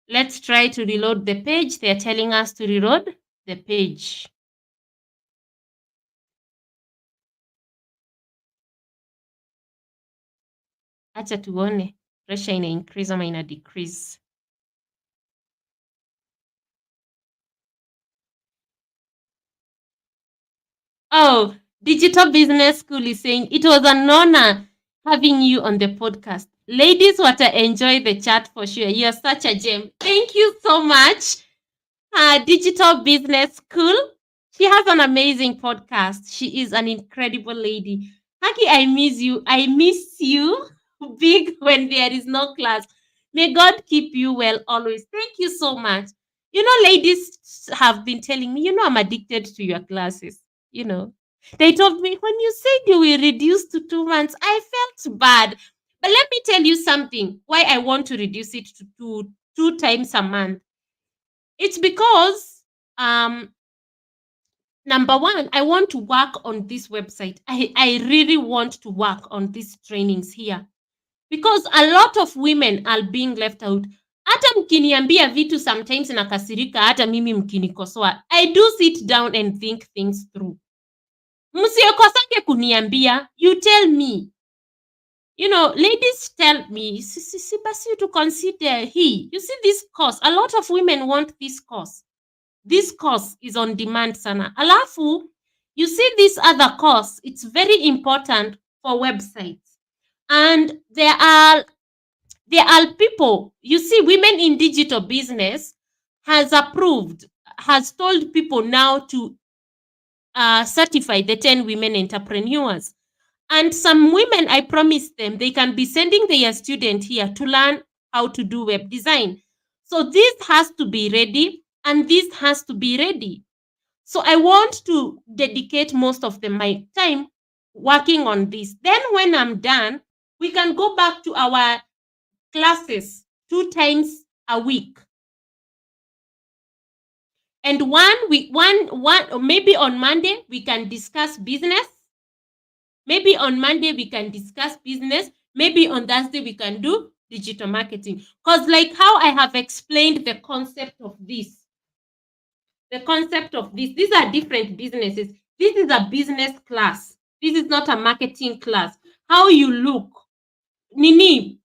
Let's try to reload the page. They're telling us to reload the page. Acha tuone pressure ina increase ama ina decrease. Oh, Digital Business School is saying it was an honor having you on the podcast. Ladies, what I enjoy the chat for sure. You're such a gem. Thank you so much. Digital Business School. She has an amazing podcast. She is an incredible lady. Haki, I miss you. I miss you big when there is no class. May God keep you well always. Thank you so much. You know, ladies have been telling me, I'm addicted to your classes. They told me, when you said you will reduce to 2 months, I felt bad. But let me tell you something, why I want to reduce it to 2 times a month. It's because, number one, I want to work on this website. I really want to work on these trainings here. Because a lot of women are being left out. Hata mkiniambia vitu sometimes nakasirika, hata mimi mkinikosoa. I do sit down and think things through. Msiokosange kuniambia, you tell me. Ladies tell me, basi to consider you see this course. A lot of women want this course. This course is on demand sana. Alafu, you see this other course, it's very important for websites. And there are people, you see, Women in Digital Business has told people now to certify the 10 women entrepreneurs. And some women, I promised them, they can be sending their student here to learn how to do web design. So this has to be ready, and this has to be ready. So I want to dedicate most of my time working on this. Then when I'm done, we can go back to our classes 2 times a week. And maybe on Monday, we can discuss business. Maybe on Monday, we can discuss business. Maybe on Thursday, we can do digital marketing. Because like how I have explained the concept of this. These are different businesses. This is a business class. This is not a marketing class. How you look. Nini,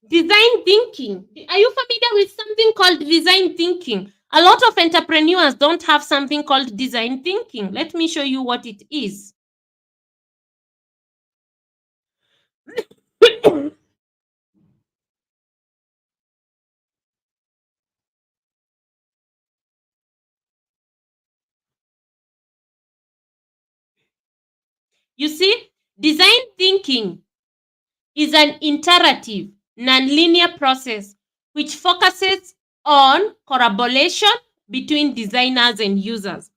design thinking. Are you familiar with something called design thinking? A lot of entrepreneurs don't have something called design thinking. Let me show you what it is. You see, design thinking is an iterative, nonlinear process which focuses on collaboration between designers and users.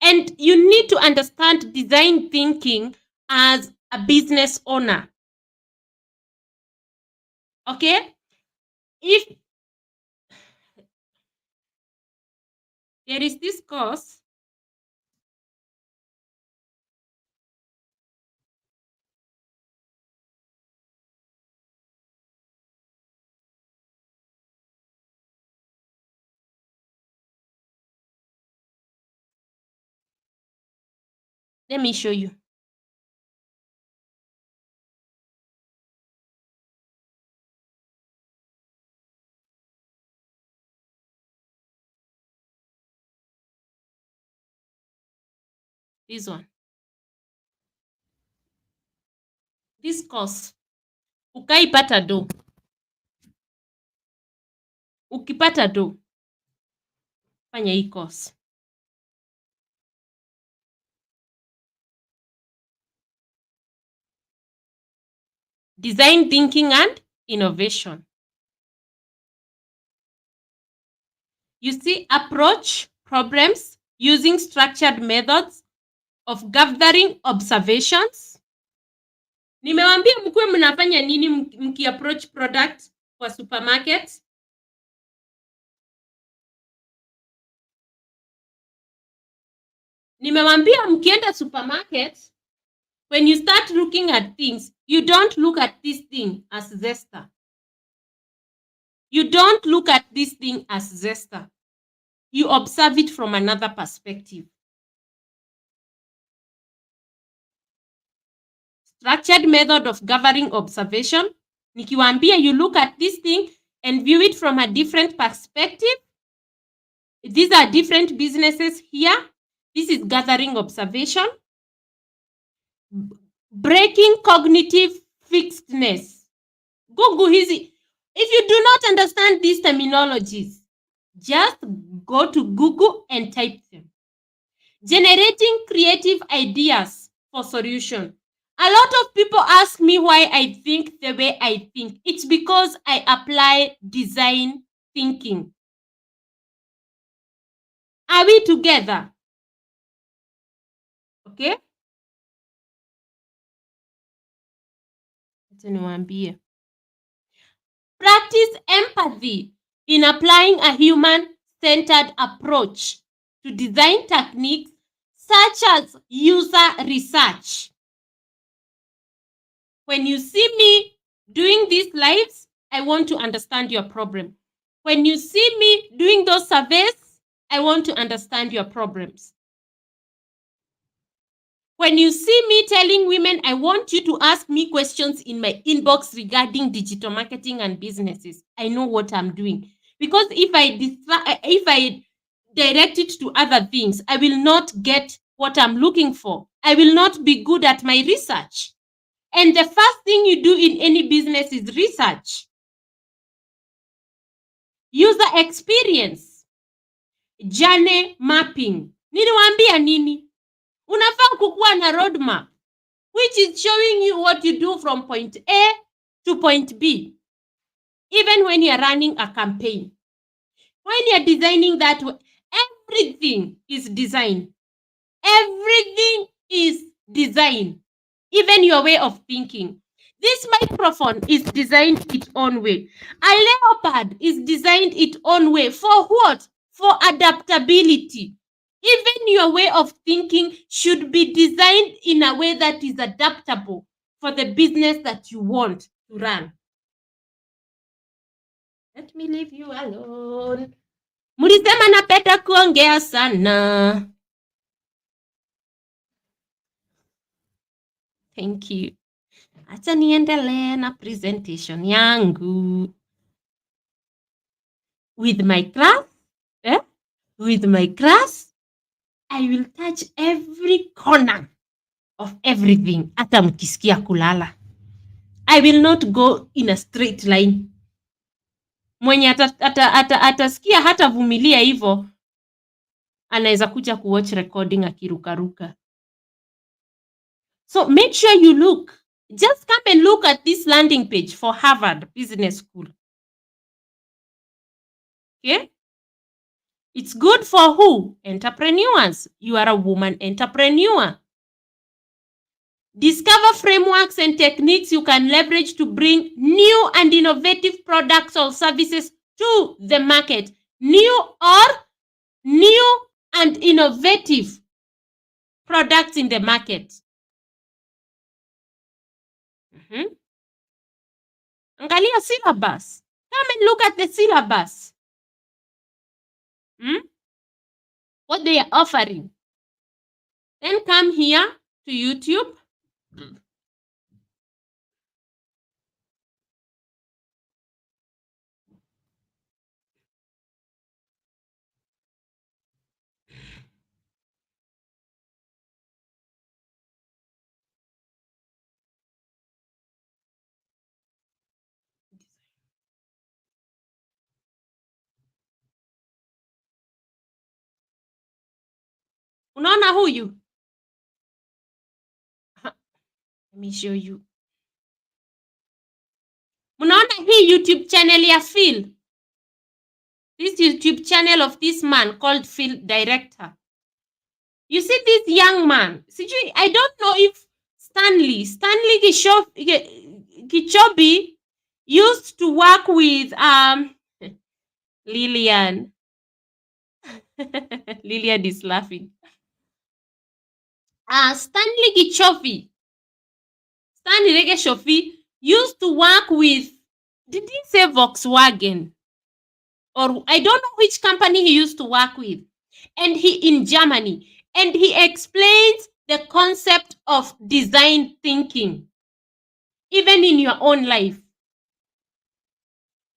And you need to understand design thinking as a business owner. Okay? If there is this course, Let me show you. This one. This course. Ukaipata do. Ukipata do. Fanya hii course. Design thinking and innovation. You see, approach problems using structured methods of gathering observations. Nimewambia mkuwe mnafanya nini mkiapproach product kwa supermarket. Nimewambia mkienda supermarket, when you start looking at things, you don't look at this thing as zesta. You don't look at this thing as zesta. You observe it from another perspective. Structured method of gathering observation. Nikiwaambia you look at this thing and view it from a different perspective. These are different businesses here. This is gathering observation. Breaking cognitive fixedness. Google hizi. If you do not understand these terminologies, just go to Google and type them. Generating creative ideas for solution. A lot of people ask me why I think the way I think. It's because I apply design thinking. Are we together? Okay? Practice empathy in applying a human-centered approach to design techniques such as user research. When you see me doing these lives, I want to understand your problem. When you see me doing those surveys, I want to understand your problems. When you see me telling women, I want you to ask me questions in my inbox regarding digital marketing and businesses, I know what I'm doing. Because if I direct it to other things, I will not get what I'm looking for. I will not be good at my research. And the first thing you do in any business is research. User experience. Journey mapping. Niliwaambia nini? Unafaa kukuwa na roadmap, which is showing you what you do from point A to point B. Even when you're running a campaign. When you're designing that, everything is design. Everything is design. Even your way of thinking. This microphone is designed its own way. A leopard is designed its own way. For what? For adaptability. Even your way of thinking should be designed in a way that is adaptable for the business that you want to run. Let me leave you alone. Mulisema napenda kuongea sana. Thank you. Acha niendelee na presentation yangu. With my class, I will touch every corner of everything. Hata mkisikia kulala. I will not go in a straight line. Mwenye atasikia hata vumilia hivyo, anaweza kuja kuwatch recording akirukaruka. So make sure you look. Just come and look at this landing page for Harvard Business School. Okay? It's good for who? Entrepreneurs. You are a woman entrepreneur. Discover frameworks and techniques you can leverage to bring new and innovative products or services to the market. New and innovative products in the market. Angalia syllabus. Come and look at the syllabus. What they are offering. Then come here to YouTube. Unaona huyu? Let me show you. Mnaona hii YouTube channel ya Phil? This YouTube channel of this man called Phil Director. You see this young man? I don't know if Stanley Kichobi used to work with Lillian. Lillian is laughing. Stanley Kichobi used to work with, did he say Volkswagen? Or I don't know which company he used to work with. And he in Germany. And he explains the concept of design thinking, even in your own life.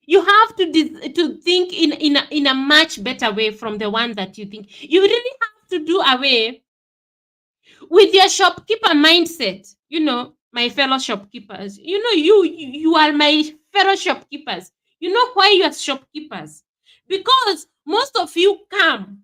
You have to think in a much better way from the one that you think. You really have to do away with your shopkeeper mindset. You know, my fellow shopkeepers. You know, you are my fellow shopkeepers. You know why you are shopkeepers? Because most of you come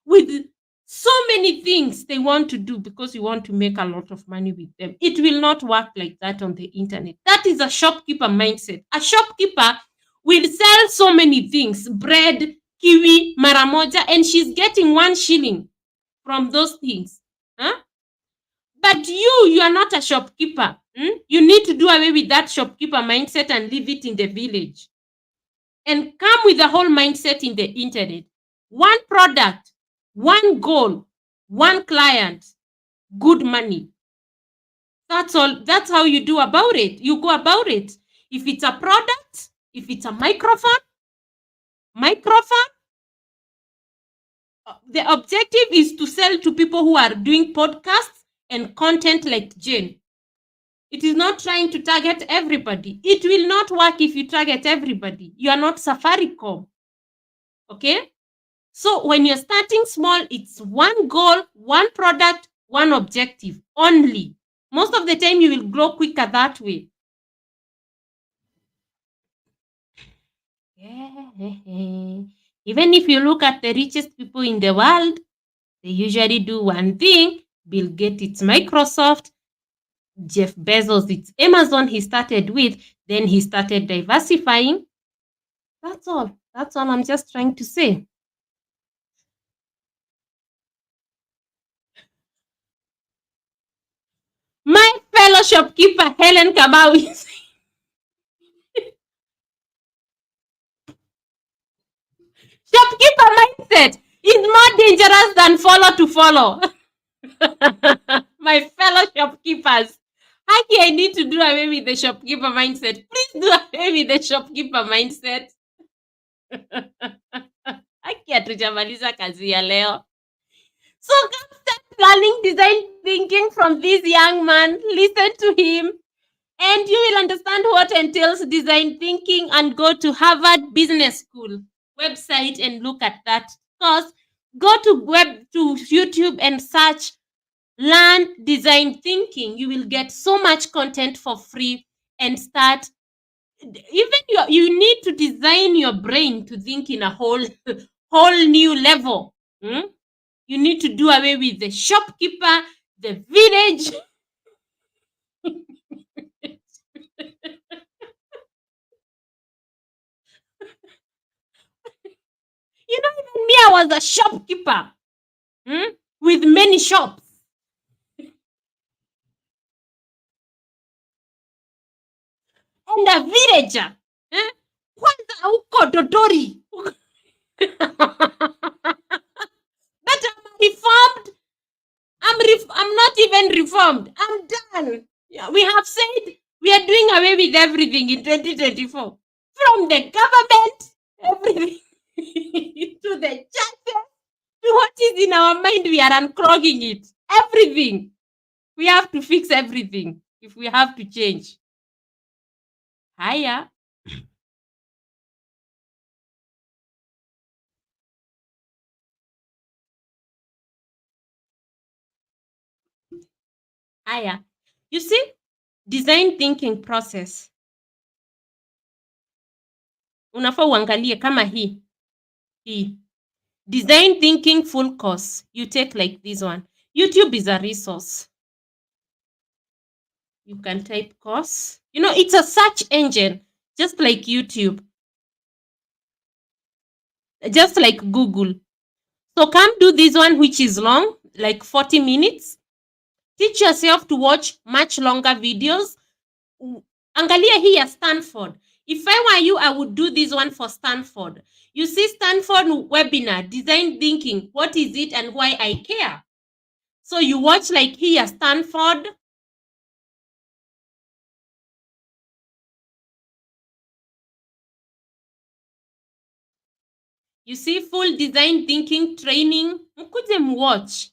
with so many things they want to do because you want to make a lot of money with them. It will not work like that on the internet. That is a shopkeeper mindset. A shopkeeper will sell so many things, bread, kiwi, maramoja, and she's getting 1 shilling from those things. Huh? But you are not a shopkeeper. You need to do away with that shopkeeper mindset and leave it in the village. And come with the whole mindset in the internet. One product, one goal, one client, good money. That's all. That's how you do about it. You go about it. If it's a product, if it's a microphone, the objective is to sell to people who are doing podcasts and content like Jane. It is not trying to target everybody. It will not work if you target everybody. You are not Safaricom. Okay? So when you're starting small, it's one goal, one product, one objective only. Most of the time, you will grow quicker that way. Even if you look at the richest people in the world, they usually do one thing. Bill Gates, it's Microsoft. Jeff Bezos, it's Amazon he started with. Then he started diversifying. That's all. That's all I'm just trying to say. My fellow shopkeeper, Helen Kamau, is shopkeeper mindset is more dangerous than follow to follow. My fellow shopkeepers, Haki, I need to do away with the shopkeeper mindset. Please do away with the shopkeeper mindset. Haki, hatujamaliza kazi ya leo. So come start planning design thinking from this young man. Listen to him. And you will understand what entails design thinking and go to Harvard Business School website and look at that course. Go to YouTube and search learn design thinking. You will get so much content for free and start. Even you need to design your brain to think in a whole new level. You need to do away with the shopkeeper, the village. You know, even me, I was a shopkeeper with many shops. And a villager. Kwanza huko Dodori. But I'm reformed. I'm not even reformed. I'm done. Yeah, we have said we are doing away with everything in 2024. From the government, everything, to the churches, to what is in our mind, we are unclogging it. Everything. We have to fix everything if we have to change. Haya. Haya. You see, design thinking process. Unafaa uangalie kama hii. Design thinking full course. You take like this one. YouTube is a resource. You can type course. You know, it's a search engine, just like YouTube, just like Google. So come do this one, which is long, like 40 minutes. Teach yourself to watch much longer videos. Angalia here, Stanford. If I were you, I would do this one for Stanford. You see Stanford webinar, design thinking. What is it and why I care? So you watch like here, Stanford. You see full design thinking training. Mkuje watch.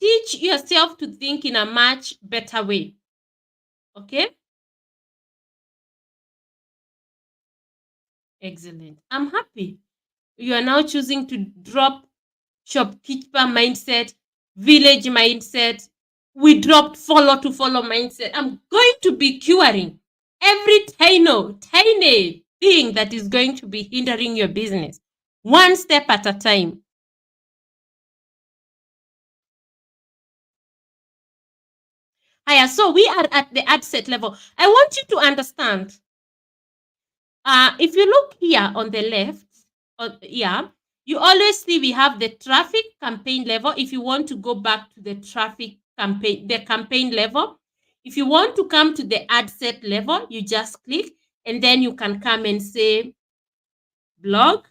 Teach yourself to think in a much better way. Okay? Excellent. I'm happy. You are now choosing to drop shopkeeper mindset, village mindset. We dropped follow to follow mindset. I'm going to be curing every tiny thing that is going to be hindering your business, one step at a time. Hiya, so we are at the ad set level. I want you to understand. If you look here on the left, you always see we have the traffic campaign level. If you want to go back to the traffic campaign, the campaign level, if you want to come to the ad set level, you just click and then you can come and say blog.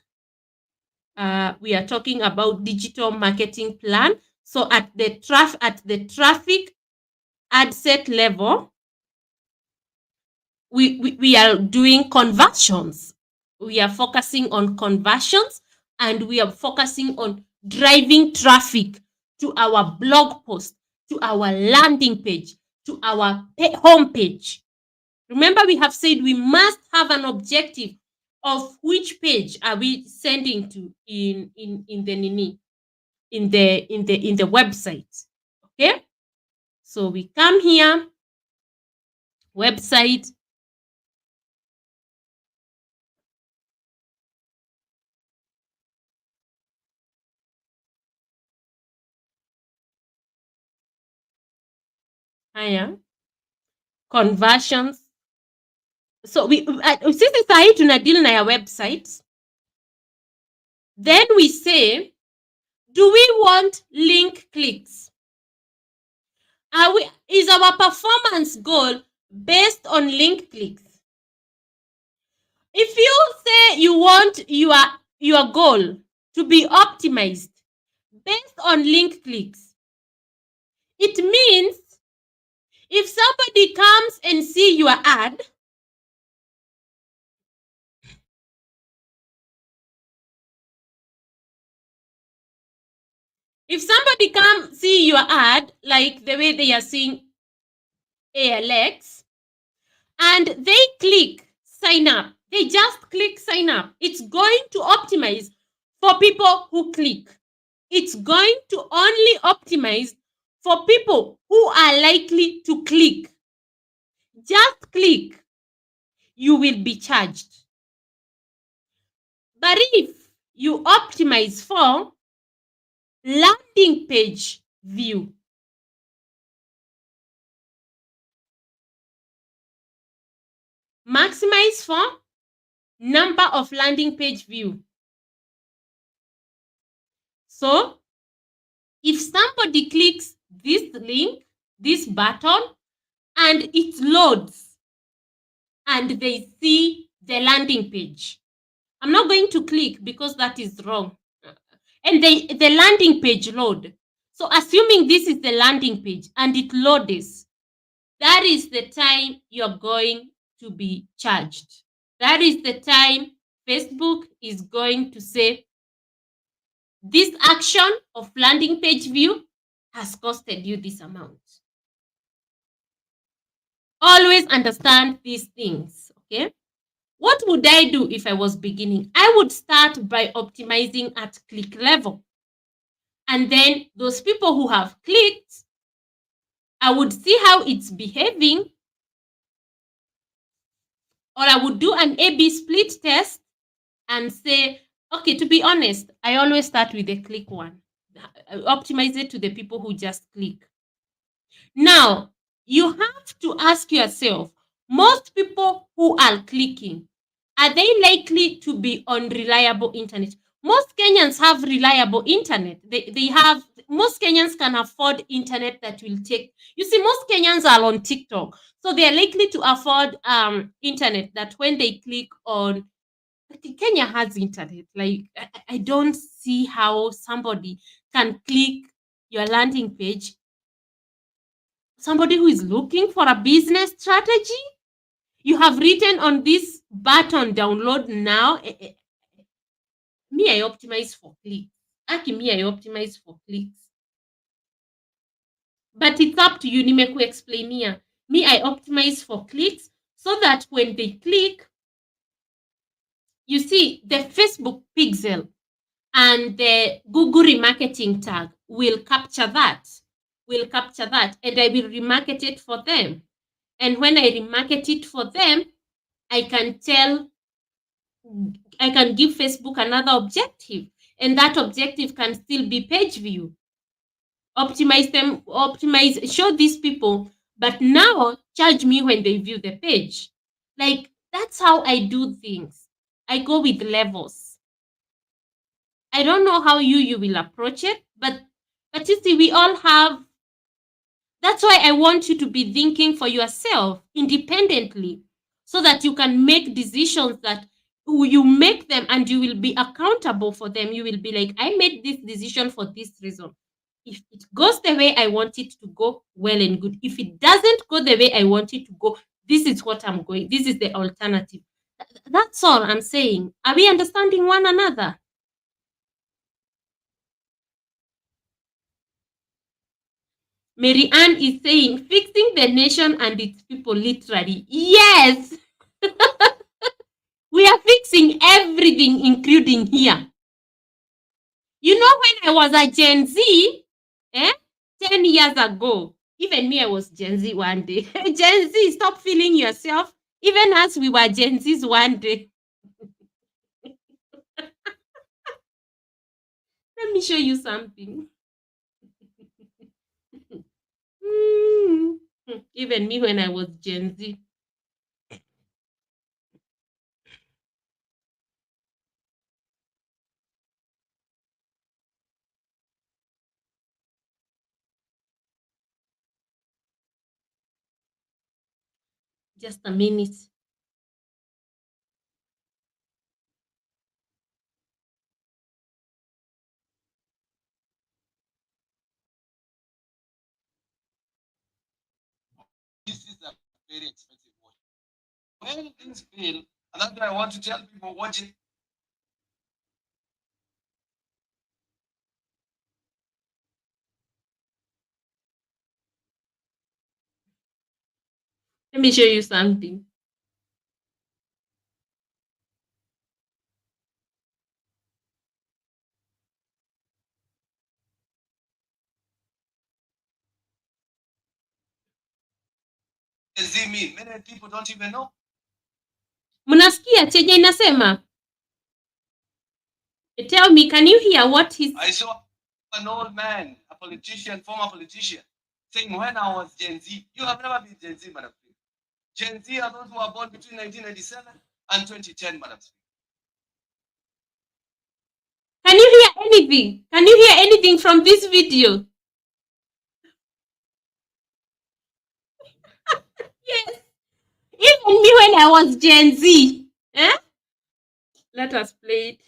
We are talking about digital marketing plan. So at the traffic ad set level, we are doing conversions. We are focusing on conversions and we are focusing on driving traffic to our blog post, to our landing page, to our home page. Remember, we have said we must have an objective of which page are we sending to in the website. Okay, so we come here, website. Haya, conversions. So sisi sahi tuna deal na ya website. Then we say, do we want link clicks? Is our performance goal based on link clicks? If you say you want your goal to be optimized based on link clicks, it means if somebody comes and see your ad, if somebody come see your ad, like the way they are seeing ALX, and they click sign up, they just click sign up, it's going to optimize for people who click. It's going to only optimize for people who are likely to click. Just click, you will be charged. But if you optimize for landing page view, maximize for number of landing page view. So if somebody clicks this link, this button, and it loads and they see the landing page, I'm not going to click because that is wrong. And the landing page load. So assuming this is the landing page and it loads, that is the time you're going to be charged. That is the time Facebook is going to say, this action of landing page view has costed you this amount. Always understand these things, okay? What would I do if I was beginning? I would start by optimizing at click level. And then those people who have clicked, I would see how it's behaving, or I would do an A-B split test and say, okay, to be honest, I always start with the click one. Optimize it to the people who just click. Now, you have to ask yourself, most people who are clicking, are they likely to be on reliable internet? Most Kenyans have reliable internet. They have, most Kenyans can afford internet that will take, you see, most Kenyans are on TikTok. So they are likely to afford internet that when they click on, Kenya has internet. Like, I don't see how somebody can click your landing page, somebody who is looking for a business strategy. You have written on this button, download now. Me, I optimize for clicks. Aki, me, I optimize for clicks. But it's up to you. Nimekuexplainia. Me, I optimize for clicks so that when they click, you see the Facebook pixel and the Google remarketing tag will capture that. And I will remarket it for them. And when I remarket it for them, I can give Facebook another objective, and that objective can still be page view. Show these people, but now charge me when they view the page. Like, that's how I do things. I go with levels. I don't know how you will approach it, but you see, we all have. That's why I want you to be thinking for yourself independently, so that you can make decisions that you make them and you will be accountable for them. You will be like, I made this decision for this reason. If it goes the way I want it to go, well and good. If it doesn't go the way I want it to go, this is what I'm going. This is the alternative. That's all I'm saying. Are we understanding one another? Mary Ann is saying, fixing the nation and its people literally. Yes, we are fixing everything, including here. You know, when I was a Gen Z, 10 years ago, even me, I was Gen Z one day. Gen Z, stop feeling yourself. Even as we were Gen Zs one day. Let me show you something. Even me when I was Gen Z. Just a minute. This is a very expensive watch. When things fail, and that's why I want to tell people watching. Let me show you something. Many people don't even know. Mnasikia chenye inasema? Tell me, can you hear what he's... I saw an old man, a politician, former politician, saying when I was Gen Z, you have never been Gen Z, Madam Speaker. Gen Z are those who were born between 1997 and 2010, Madam Speaker. Can you hear anything? Can you hear anything from this video? Yes. Even me when I was Gen Z. Let us play it.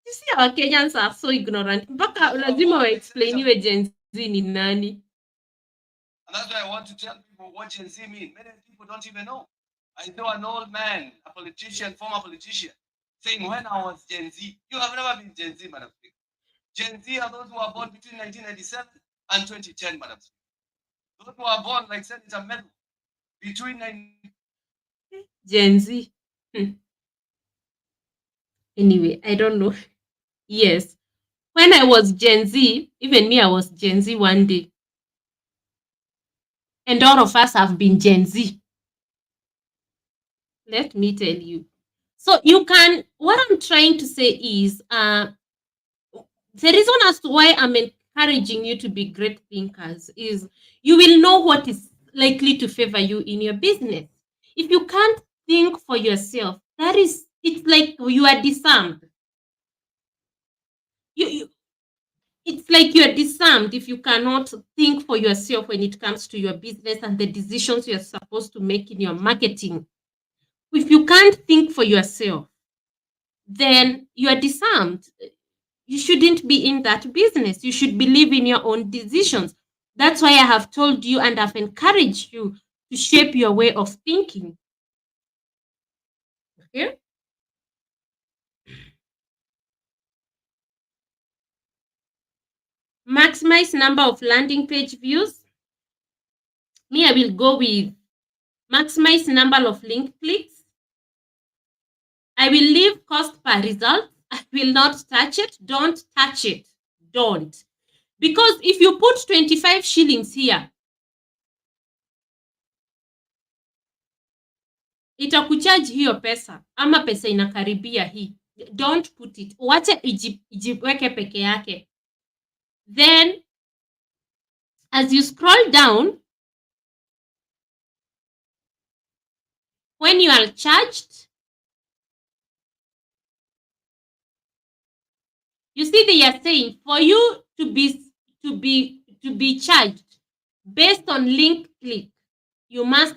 You see, our Kenyans are so ignorant. Mpaka lazima waexplainiwe Gen Z ni nani. And that's why I want to tell people what Gen Z means. Many people don't even know. I know an old man, a politician, former politician, saying when I was Gen Z, you have never been Gen Z, Madam Speaker. Gen Z are those who were born between 1997 and 2010, Madam. Those who are born like Senator Medal between Gen Z. Anyway, I don't know. Yes. When I was Gen Z, even me, I was Gen Z one day. And all of us have been Gen Z. Let me tell you. So you can, what I'm trying to say is, the reason as to why I'm encouraging you to be great thinkers is you will know what is likely to favor you in your business. If you can't think for yourself, it's like you are disarmed. You it's like you are disarmed if you cannot think for yourself when it comes to your business and the decisions you're supposed to make in your marketing. If you can't think for yourself, then you are disarmed. You shouldn't be in that business. You should believe in your own decisions. That's why I have told you and I've encouraged you to shape your way of thinking. Okay? Maximize number of landing page views. Me, I will go with maximize number of link clicks. I will leave cost per result. I will not touch it. Don't touch it. Don't. Because if you put 25 shillings here, itakucharge hiyo pesa ama pesa inakaribia hii. Don't put it. Wacha ijiweke peke yake. Then as you scroll down, when you are charged, you see they are saying for you to be charged based on link click, you must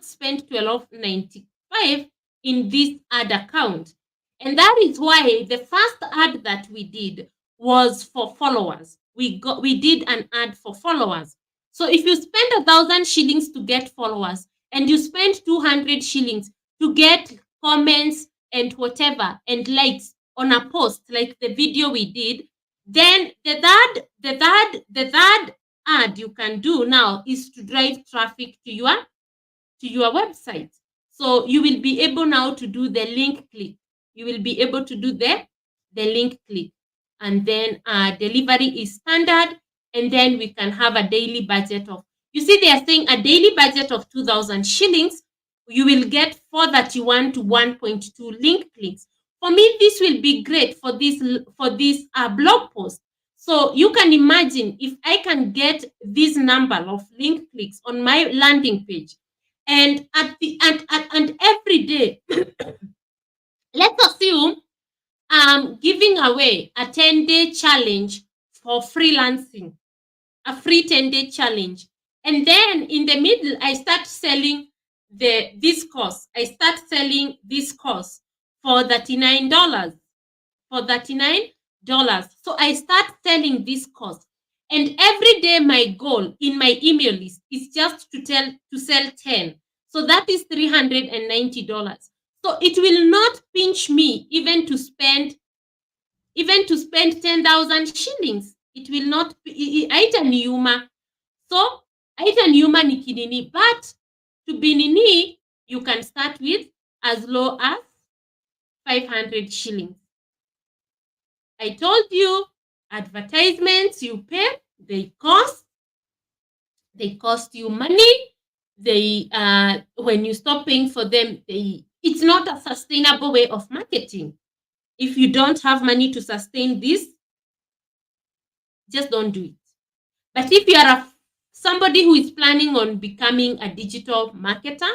spend 12.95 in this ad account. And that is why the first ad that we did was for followers. We did an ad for followers. So if you spend 1,000 shillings to get followers and you spend 200 shillings to get comments and whatever and likes on a post like the video we did, then the third ad you can do now is to drive traffic to your website. So you will be able now to do the link click. You will be able to do the link click. And then delivery is standard. And then we can have a daily budget of, you see, they are saying a daily budget of 2,000 shillings. You will get 431 to 1.2 link clicks. For me, this will be great for this blog post. So you can imagine if I can get this number of link clicks on my landing page, and and every day, let's assume I'm giving away a 10-day challenge for freelancing, a free 10-day challenge. And then in the middle, I start selling this course. I start selling this course for $39. For $39. So I start selling this course. And every day my goal in my email list is just to sell 10. So that is $390. So it will not pinch me even to spend 10,000 shillings. It will not haitaniuma. So haitaniuma ni kinini, but to be nini, you can start with as low as 500 shillings. I told you, advertisements you pay, they cost you money. They when you stop paying for them, it's not a sustainable way of marketing. If you don't have money to sustain this, just don't do it. But if you are somebody who is planning on becoming a digital marketer,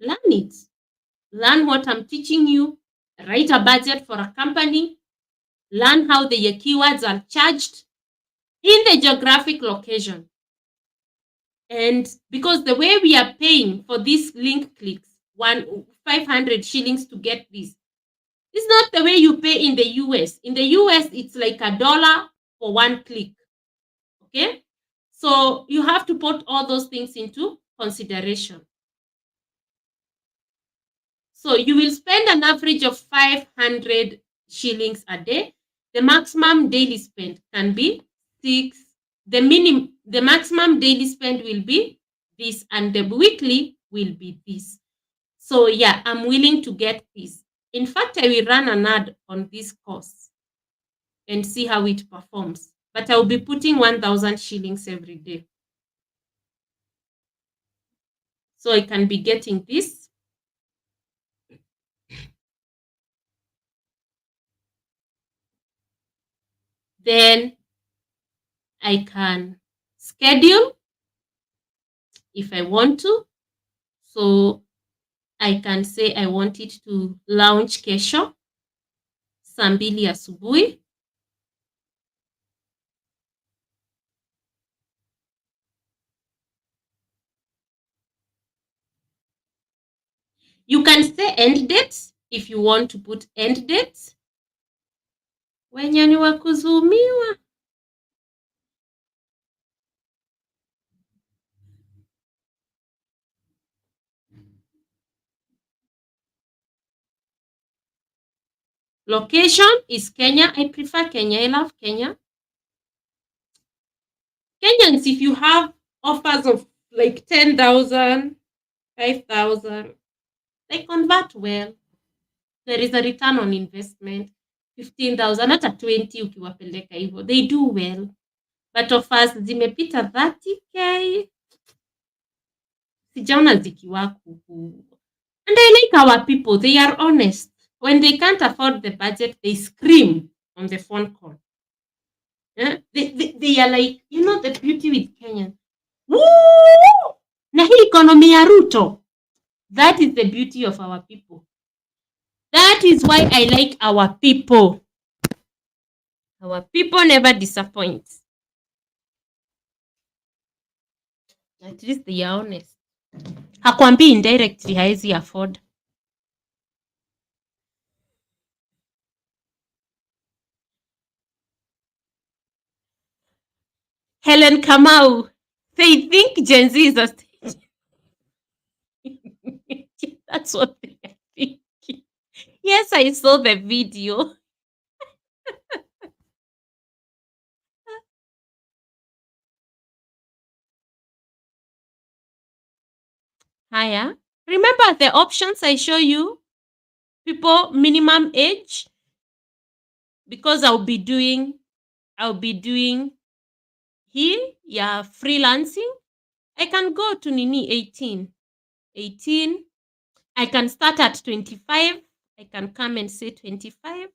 learn it. Learn what I'm teaching you. Write a budget for a company. Learn how the keywords are charged in the geographic location. And because the way we are paying for these link clicks, 500 shillings to get this, it's not the way you pay in the US. In the US, it's like $1 for one click. Okay? So you have to put all those things into consideration. So you will spend an average of 500 shillings a day. The maximum daily spend can be 6. The maximum daily spend will be this, and the weekly will be this. So yeah, I'm willing to get this. In fact, I will run an ad on this course and see how it performs. But I'll be putting 1,000 shillings every day. So I can be getting this. Then I can schedule if I want to. So I can say I want it to launch kesho saa 2 asubuhi. You can say end date if you want to put end date. Wenye ni wa kuzumiwa. Location is Kenya. I prefer Kenya. I love Kenya. Kenyans, if you have offers of like 10,000, 5,000, they convert well. There is a return on investment. 15,000 hata 20 ukiwapeleka hivyo, they do well. But offers zimepita 30k, sijaona zikiwa kuku. And I like our people. They are honest. When they can't afford the budget, they scream on the phone call. They are like, you know, the beauty with Kenya. Woo! Na hii economy ya Ruto. That is the beauty of our people. That is why I like our people. Our people never disappoint. At least they are honest. Hakwambii indirectly haezi afford. Helen Kamau, they think Gen Z is a stage. That's what they are thinking. Yes, I saw the video. Haya. Remember the options I show you? People, minimum age. Because I'll be doing here, yeah, freelancing. I can go to 18. I can start at 25. I can come and say 25.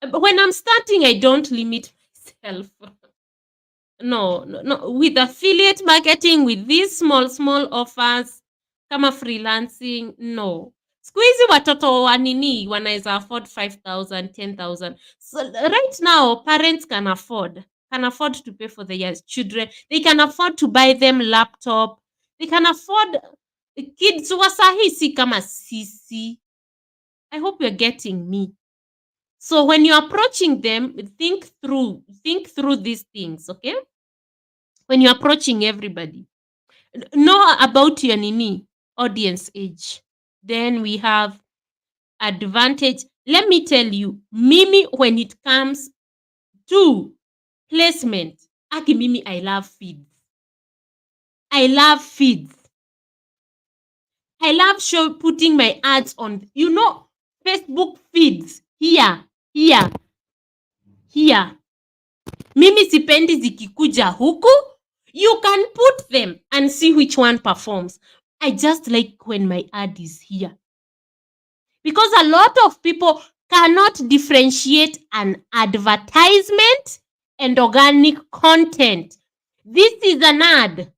But when I'm starting, I don't limit myself. No. With affiliate marketing, with these small offers, kama freelancing, no. Siku hizi watoto wa nini wanaweza afford 5,000, 10,000. So right now, parents can afford to pay for their children. They can afford to buy them laptop. They can afford kids wa sahi si kama sisi. I hope you're getting me. So when you're approaching them, think through these things, okay? When you're approaching everybody, know about your audience age. Then we have advantage. Let me tell you, Mimi, when it comes to placement, Aki Mimi, I love feeds. I love putting my ads on, Facebook feeds. Here. Mimi sipendi zikikuja huku. You can put them and see which one performs. I just like when my ad is here. Because a lot of people cannot differentiate an advertisement and organic content. This is an ad.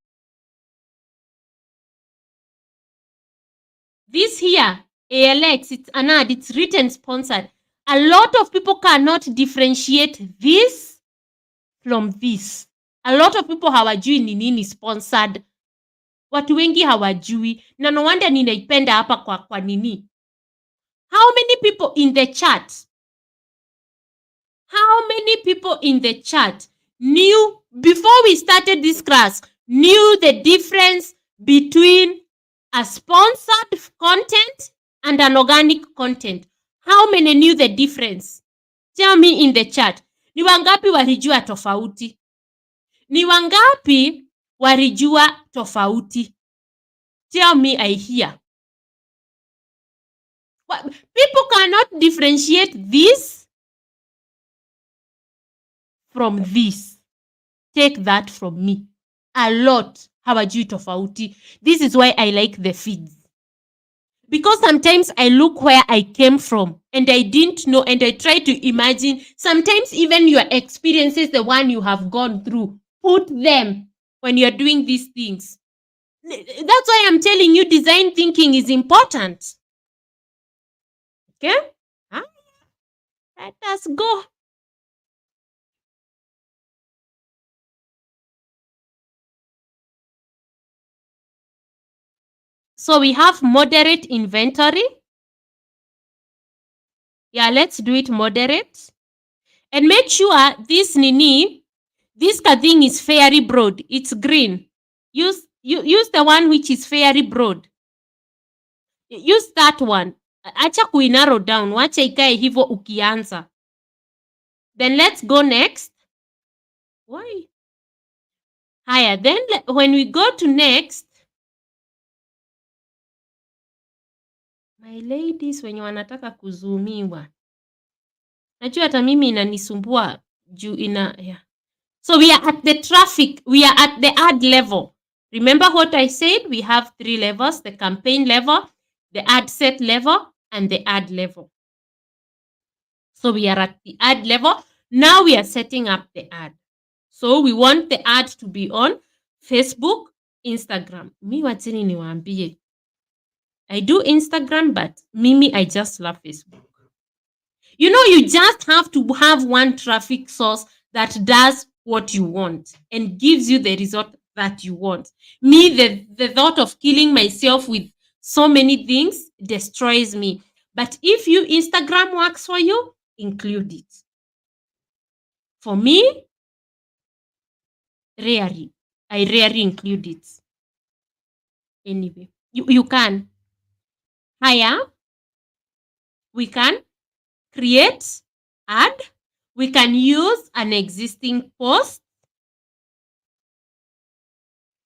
This here, ALX, it's an ad. It's written sponsored. A lot of people cannot differentiate this from this. A lot of people hawajui ni nini sponsored. Watu wengi hawajui. Na no wonder ninaipenda hapa kwa nini. How many people in the chat? How many people in the chat knew, before we started this class, knew the difference between a sponsored content and an organic content? How many knew the difference? Tell me in the chat. Ni wangapi walijua tofauti? Ni wangapi walijua tofauti? Tell me I hear. People cannot differentiate this from this. Take that from me. A lot hawajui tofauti. This is why I like the feeds. Because sometimes I look where I came from and I didn't know, and I try to imagine. Sometimes even your experiences, the one you have gone through, put them when you're doing these things. That's why I'm telling you design thinking is important. Okay? Let us go. So we have moderate inventory. Yeah, let's do it moderate. And make sure this thing is fairly broad. It's green. Use the one which is fairly broad. Use that one. Acha kuinarrow down. Wacha ikae hivyo ukianza. Then let's go next. Why? Haya, then when we go to next, my ladies wenye wanataka kuzumiwa. Najua hata mimi inanisumbua juu yeah. So we are at the ad level. Remember what I said? We have 3 levels: the campaign level, the ad set level, and the ad level. So we are at the ad level. Now we are setting up the ad. So we want the ad to be on Facebook, Instagram. Mi wacheni niwaambie. I do Instagram, but mimi, I just love Facebook. You know, you just have to have one traffic source that does what you want and gives you the result that you want. Me, the thought of killing myself with so many things destroys me. But if Instagram works for you, include it. For me, I rarely include it. Anyway, you can. Hire, we can create ad. We can use an existing post.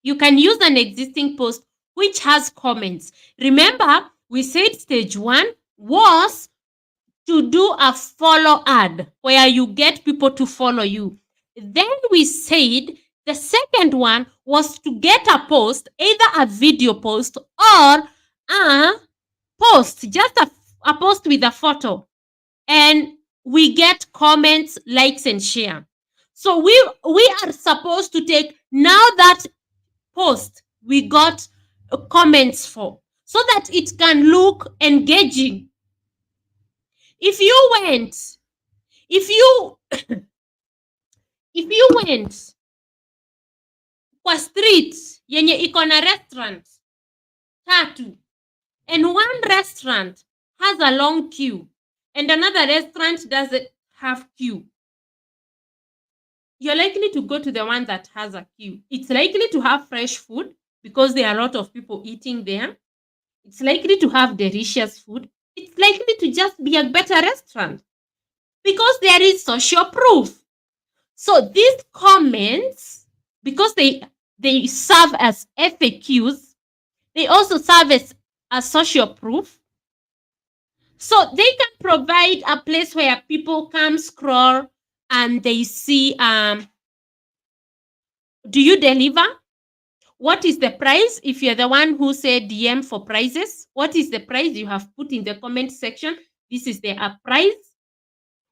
You can use an existing post which has comments. Remember, we said stage 1 was to do a follow ad where you get people to follow you. Then we said the second one was to get a post, either a video post or a post, just a post with a photo. And we get comments, likes, and share. So we are supposed to take now that post we got comments for, so that it can look engaging. If you went kwa street yenye iko na restaurant 3 and one restaurant has a long queue and another restaurant doesn't have queue, you're likely to go to the one that has a queue. It's likely to have fresh food because there are a lot of people eating there. It's likely to have delicious food. It's likely to just be a better restaurant because there is social proof. So these comments, because they serve as FAQs, they also serve as a social proof. So they can provide a place where people can scroll and they see, do you deliver? What is the price? If you're the one who said DM for prices, what is the price? You have put in the comment section. This is the price.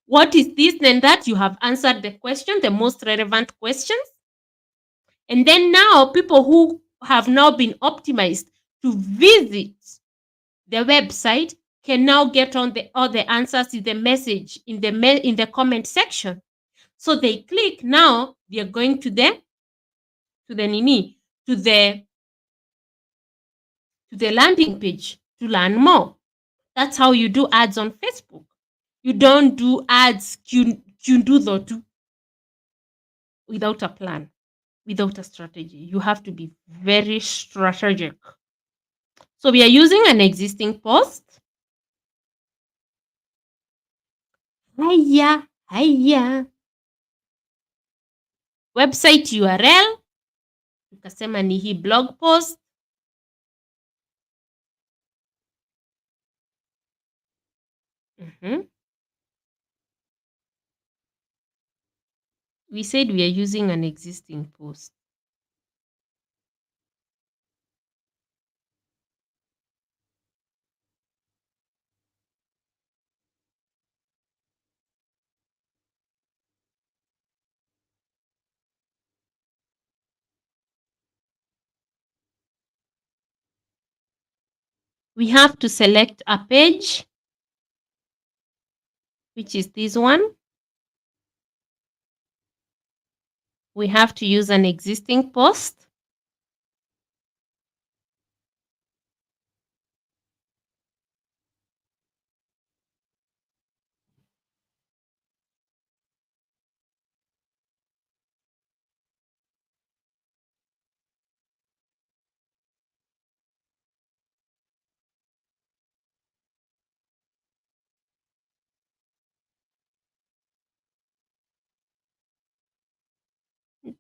What is this and that? You have answered the question, the most relevant questions. And then now people who have now been optimized to visit the website can now get on all the answers in the message in the comment section. So they click. Now they're going to the landing page to learn more. That's how you do ads on Facebook. You don't do ads without a plan, without a strategy. You have to be very strategic. So we are using an existing post. Hiya. website URL, tukasema ni hii blog post. We said we are using an existing post. We have to select a page, which is this one. We have to use an existing post.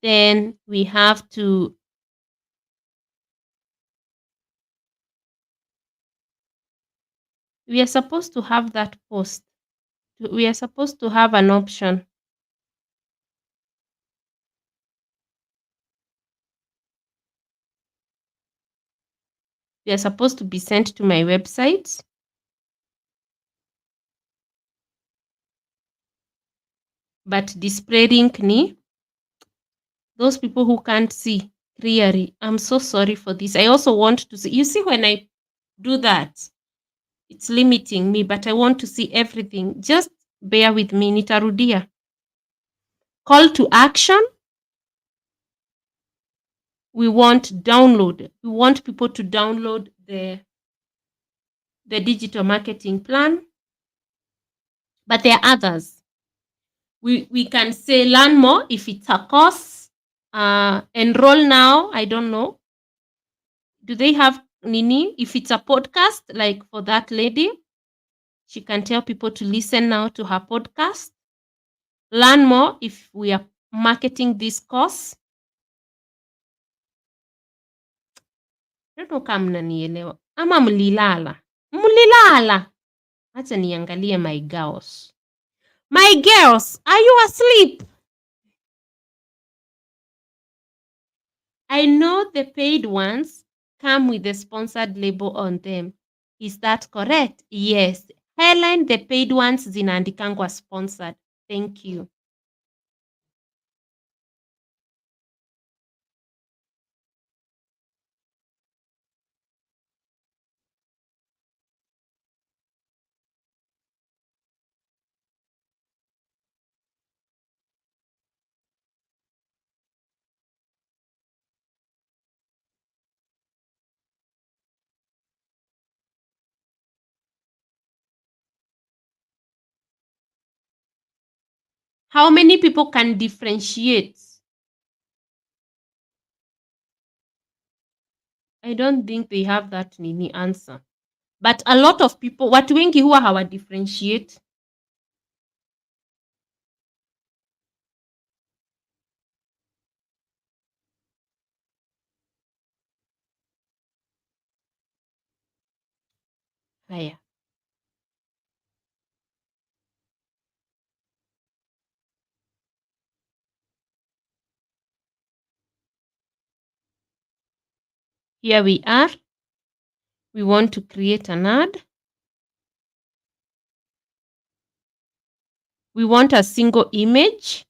Then we have to we are supposed to have that post. We are supposed to have an option. They are supposed to be sent to my website. But display link ni those people who can't see clearly. I'm so sorry for this. I also want to see. You see, when I do that, it's limiting me, but I want to see everything. Just bear with me. Nitarudia. Call to action. We want download. We want people to download the digital marketing plan. But there are others. We can say learn more if it's a course. Enroll now. I don't know. Do they have Nini? If it's a podcast, like for that lady, she can tell people to listen now to her podcast. Learn more if we are marketing this course. I don't know kama mnanielewa. Ama mlilala. Mlilala. Acha niangalie my girls. My girls, are you asleep? I know the paid ones come with a sponsored label on them. Is that correct? Yes. Helen, the paid ones zinaandikangwa sponsored. Thank you. How many people can differentiate? I don't think they have that nini answer. But a lot of people, watu wengi huwa hawa differentiate. Haya. Here we are. We want to create an ad. We want a single image.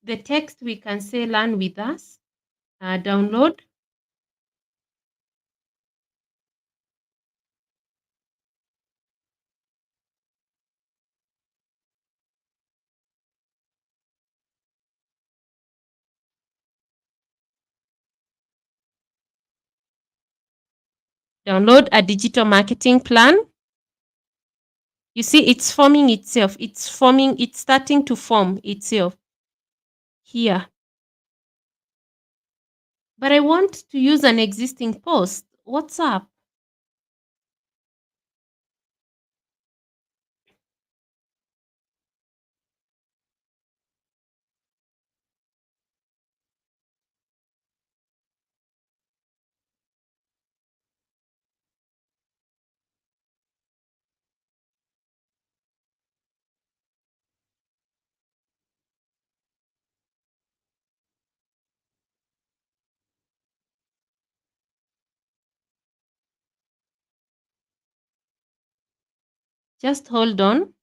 The text we can say learn with us. Download. Download a digital marketing plan. You see, it's forming itself. It's starting to form itself here. But I want to use an existing post. What's up? Just hold on.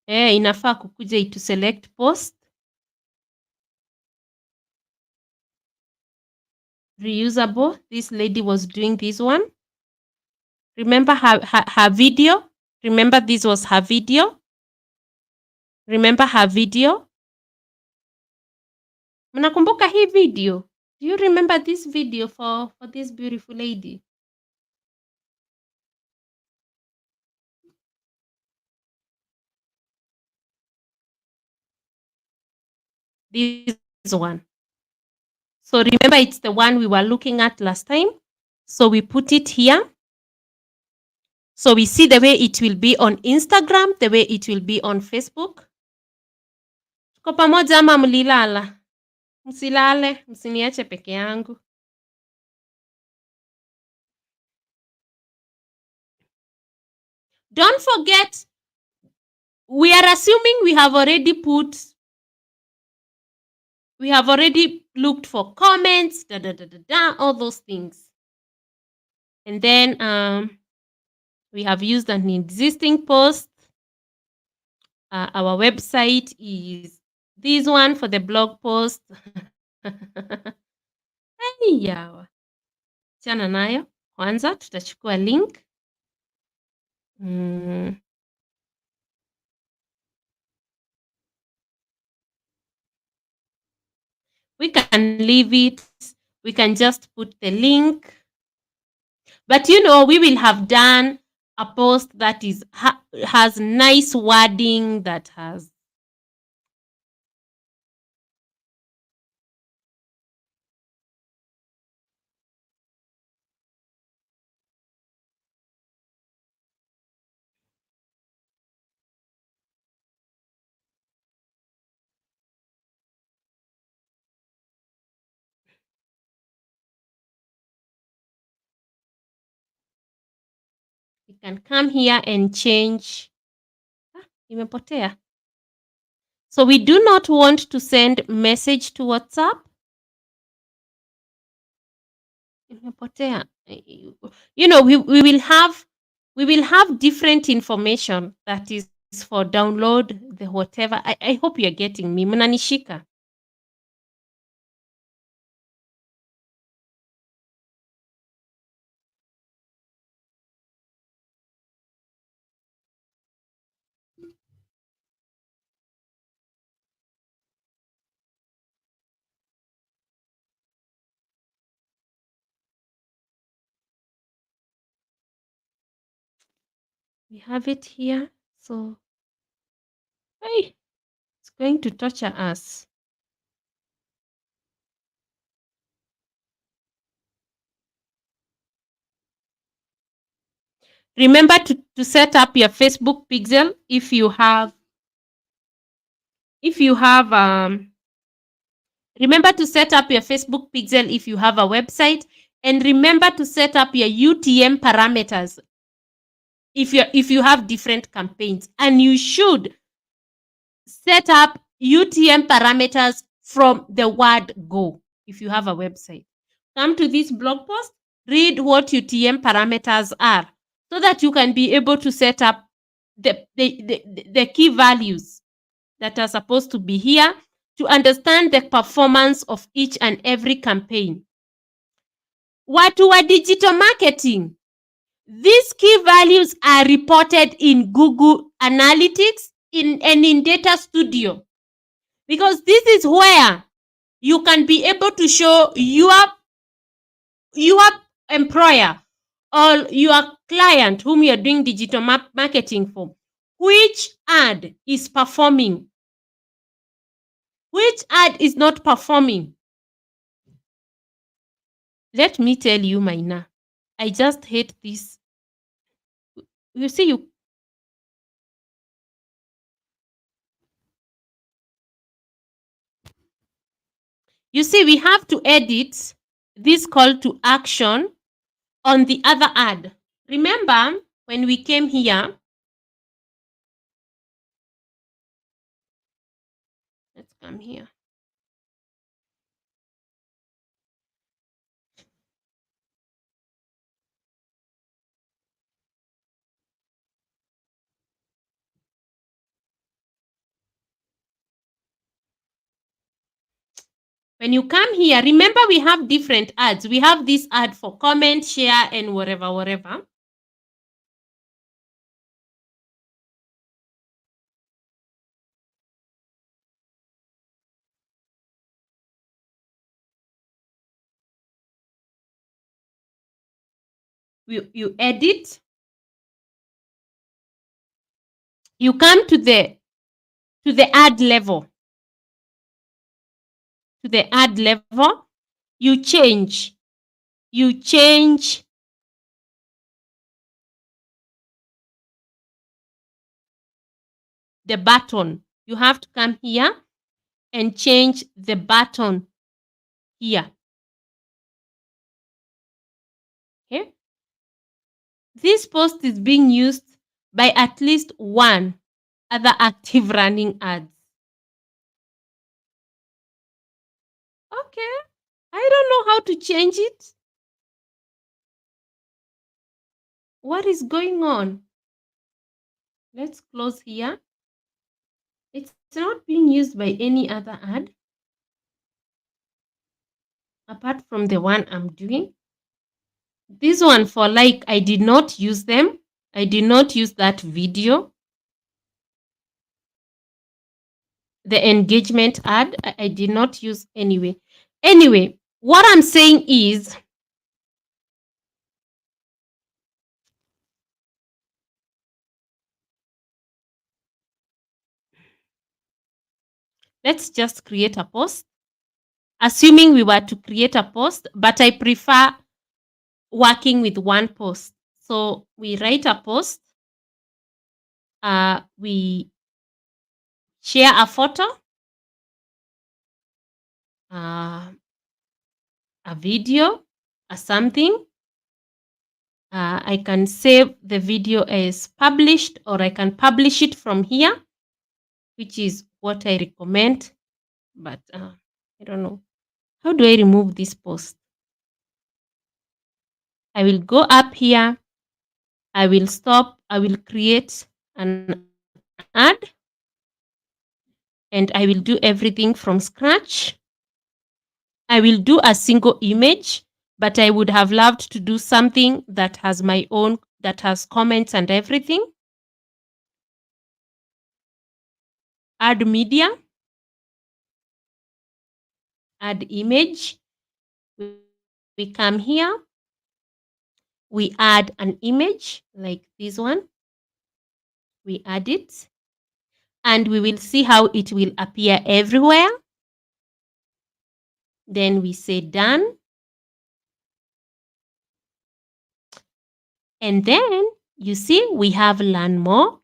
Inafaa kukuja itu select post. Reusable. This lady was doing this one. Remember her video? Remember this was her video? Remember her video? Mnakumbuka hii video? Do you remember this video for this beautiful lady? This one. So remember, it's the one we were looking at last time. So we put it here. So we see the way it will be on Instagram, the way it will be on Facebook. Tuko pamoja ama mlilala? Msilale, msiniache peke yangu. Don't forget, we are assuming we have already looked for comments, all those things. And then we have used an existing post. Our website is this one for the blog post. Yawa. Chana nayo. Kwanza tutachukua link. We can leave it. We can just put the link. But we will have done a post that has nice wording, that has we can come here and change. Imepotea. So we do not want to send message to WhatsApp. Imepotea. We will have different information that is for download, the whatever. I hope you're getting me. Mnanishika. We have it here. So, hey, it's going to torture us. Remember to set up your Facebook pixel if you have remember to set up your Facebook pixel if you have a website, and remember to set up your UTM parameters if you have different campaigns, and you should set up UTM parameters from the word go if you have a website. Come to this blog post, read what UTM parameters are so that you can be able to set up the key values that are supposed to be here to understand the performance of each and every campaign. Watu wa digital marketing, these key values are reported in Google Analytics and in Data Studio, because this is where you can be able to show your employer or your client whom you're doing digital marketing for, which ad is performing, which ad is not performing. Let me tell you, Maina, I just hate this. You see, you see, we have to edit this call to action on the other ad. Remember when we came here, let's come here. When you come here, remember we have different ads. We have this ad for comment, share, and whatever. You edit. You come to the ad level. To the ad level, you change the button. You have to come here and change the button here. Okay? This post is being used by at least one other active running ads. Okay. I don't know how to change it. What is going on? Let's close here. It's not being used by any other ad apart from the one I'm doing. This one for like, I did not use them. I did not use that video. The engagement ad, I did not use anyway. Anyway, what I'm saying is, let's just create a post. Assuming we were to create a post, but I prefer working with one post. So we write a post. We share a photo, a video, a something. I can save the video as published, or I can publish it from here, which is what I recommend. But I don't know. How do I remove this post? I will go up here. I will stop. I will create an ad. And I will do everything from scratch. I will do a single image, but I would have loved to do something that has my own, that has comments and everything. Add media. Add image. We come here. We add an image like this one. We add it. And we will see how it will appear everywhere. Then we say done. And then you see we have learn more.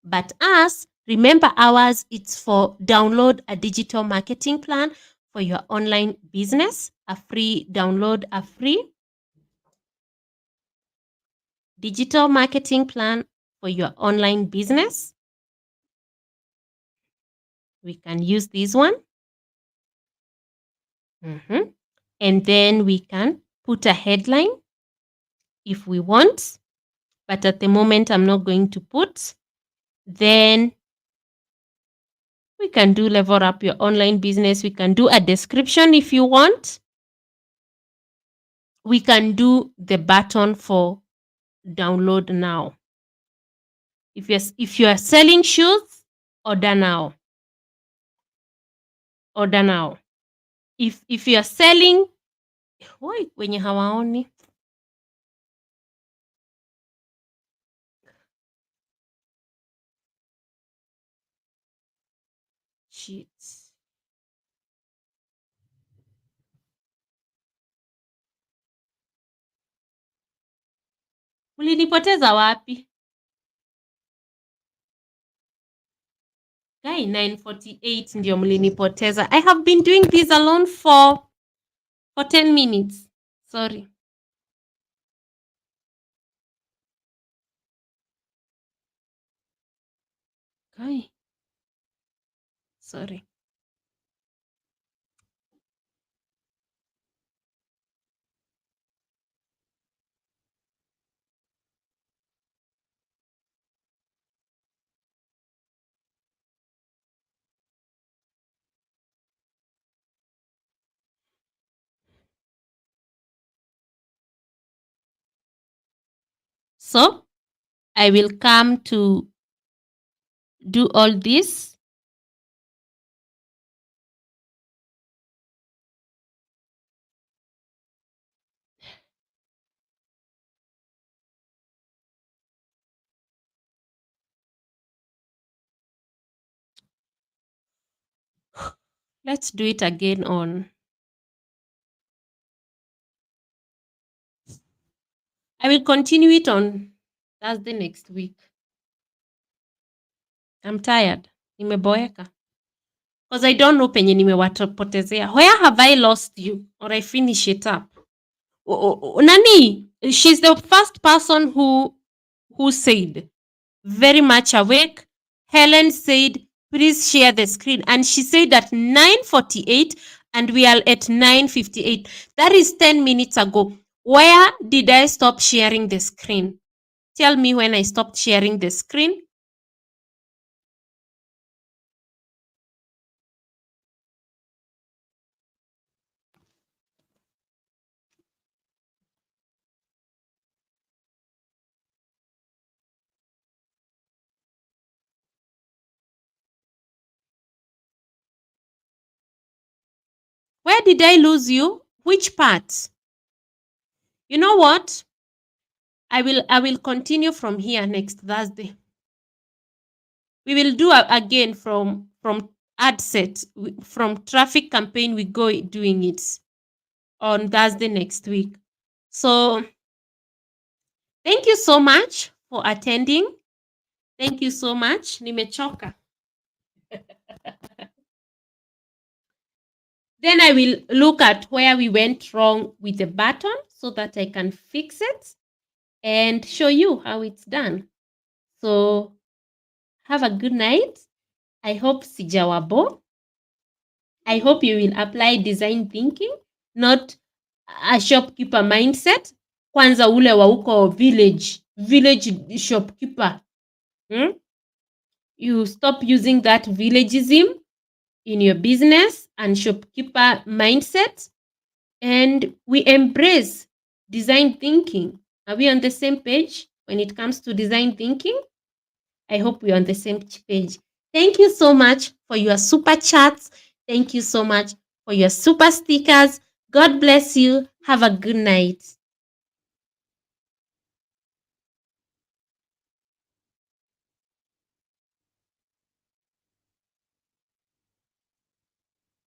But us, remember ours, it's for download a digital marketing plan for your online business. Download a free digital marketing plan for your online business. We can use this one. And then we can put a headline if we want. But at the moment, I'm not going to put. Then we can do level up your online business. We can do a description if you want. We can do the button for download now. If you are selling shoes, order now. Order now. If you are selling, wenye hawaoni. Shit. Mlinipoteza wapi? Guy, 9:48 ndio mlinipoteza. I have been doing this alone for 10 minutes. Sorry. Guy. Sorry. So, I will come to do all this. Let's do it again on. I will continue it on Thursday next week. I'm tired. Nimeboeka. Because I don't know penye nimewapotezea. Where have I lost you? Or I finish it up? Nani? She's the first person who said, very much awake. Helen said, please share the screen. And she said at 9:48 and we are at 9:58. That is 10 minutes ago. Where did I stop sharing the screen? Tell me when I stopped sharing the screen. Where did I lose you? Which part? You know what? I will continue from here next Thursday. We will do again from ad set, from traffic campaign. We go doing it on Thursday next week. So thank you so much for attending. Thank you so much. Nimechoka. Then I will look at where we went wrong with the button so that I can fix it and show you how it's done. So have a good night. I hope sijawabo. I hope you will apply design thinking, not a shopkeeper mindset. Kwanza ule wa uko village shopkeeper. You stop using that villageism in your business and shopkeeper mindset, and we embrace design thinking. Are we on the same page when it comes to design thinking? I hope we're on the same page. Thank you so much for your super chats. Thank you so much for your super stickers. God bless you. Have a good night.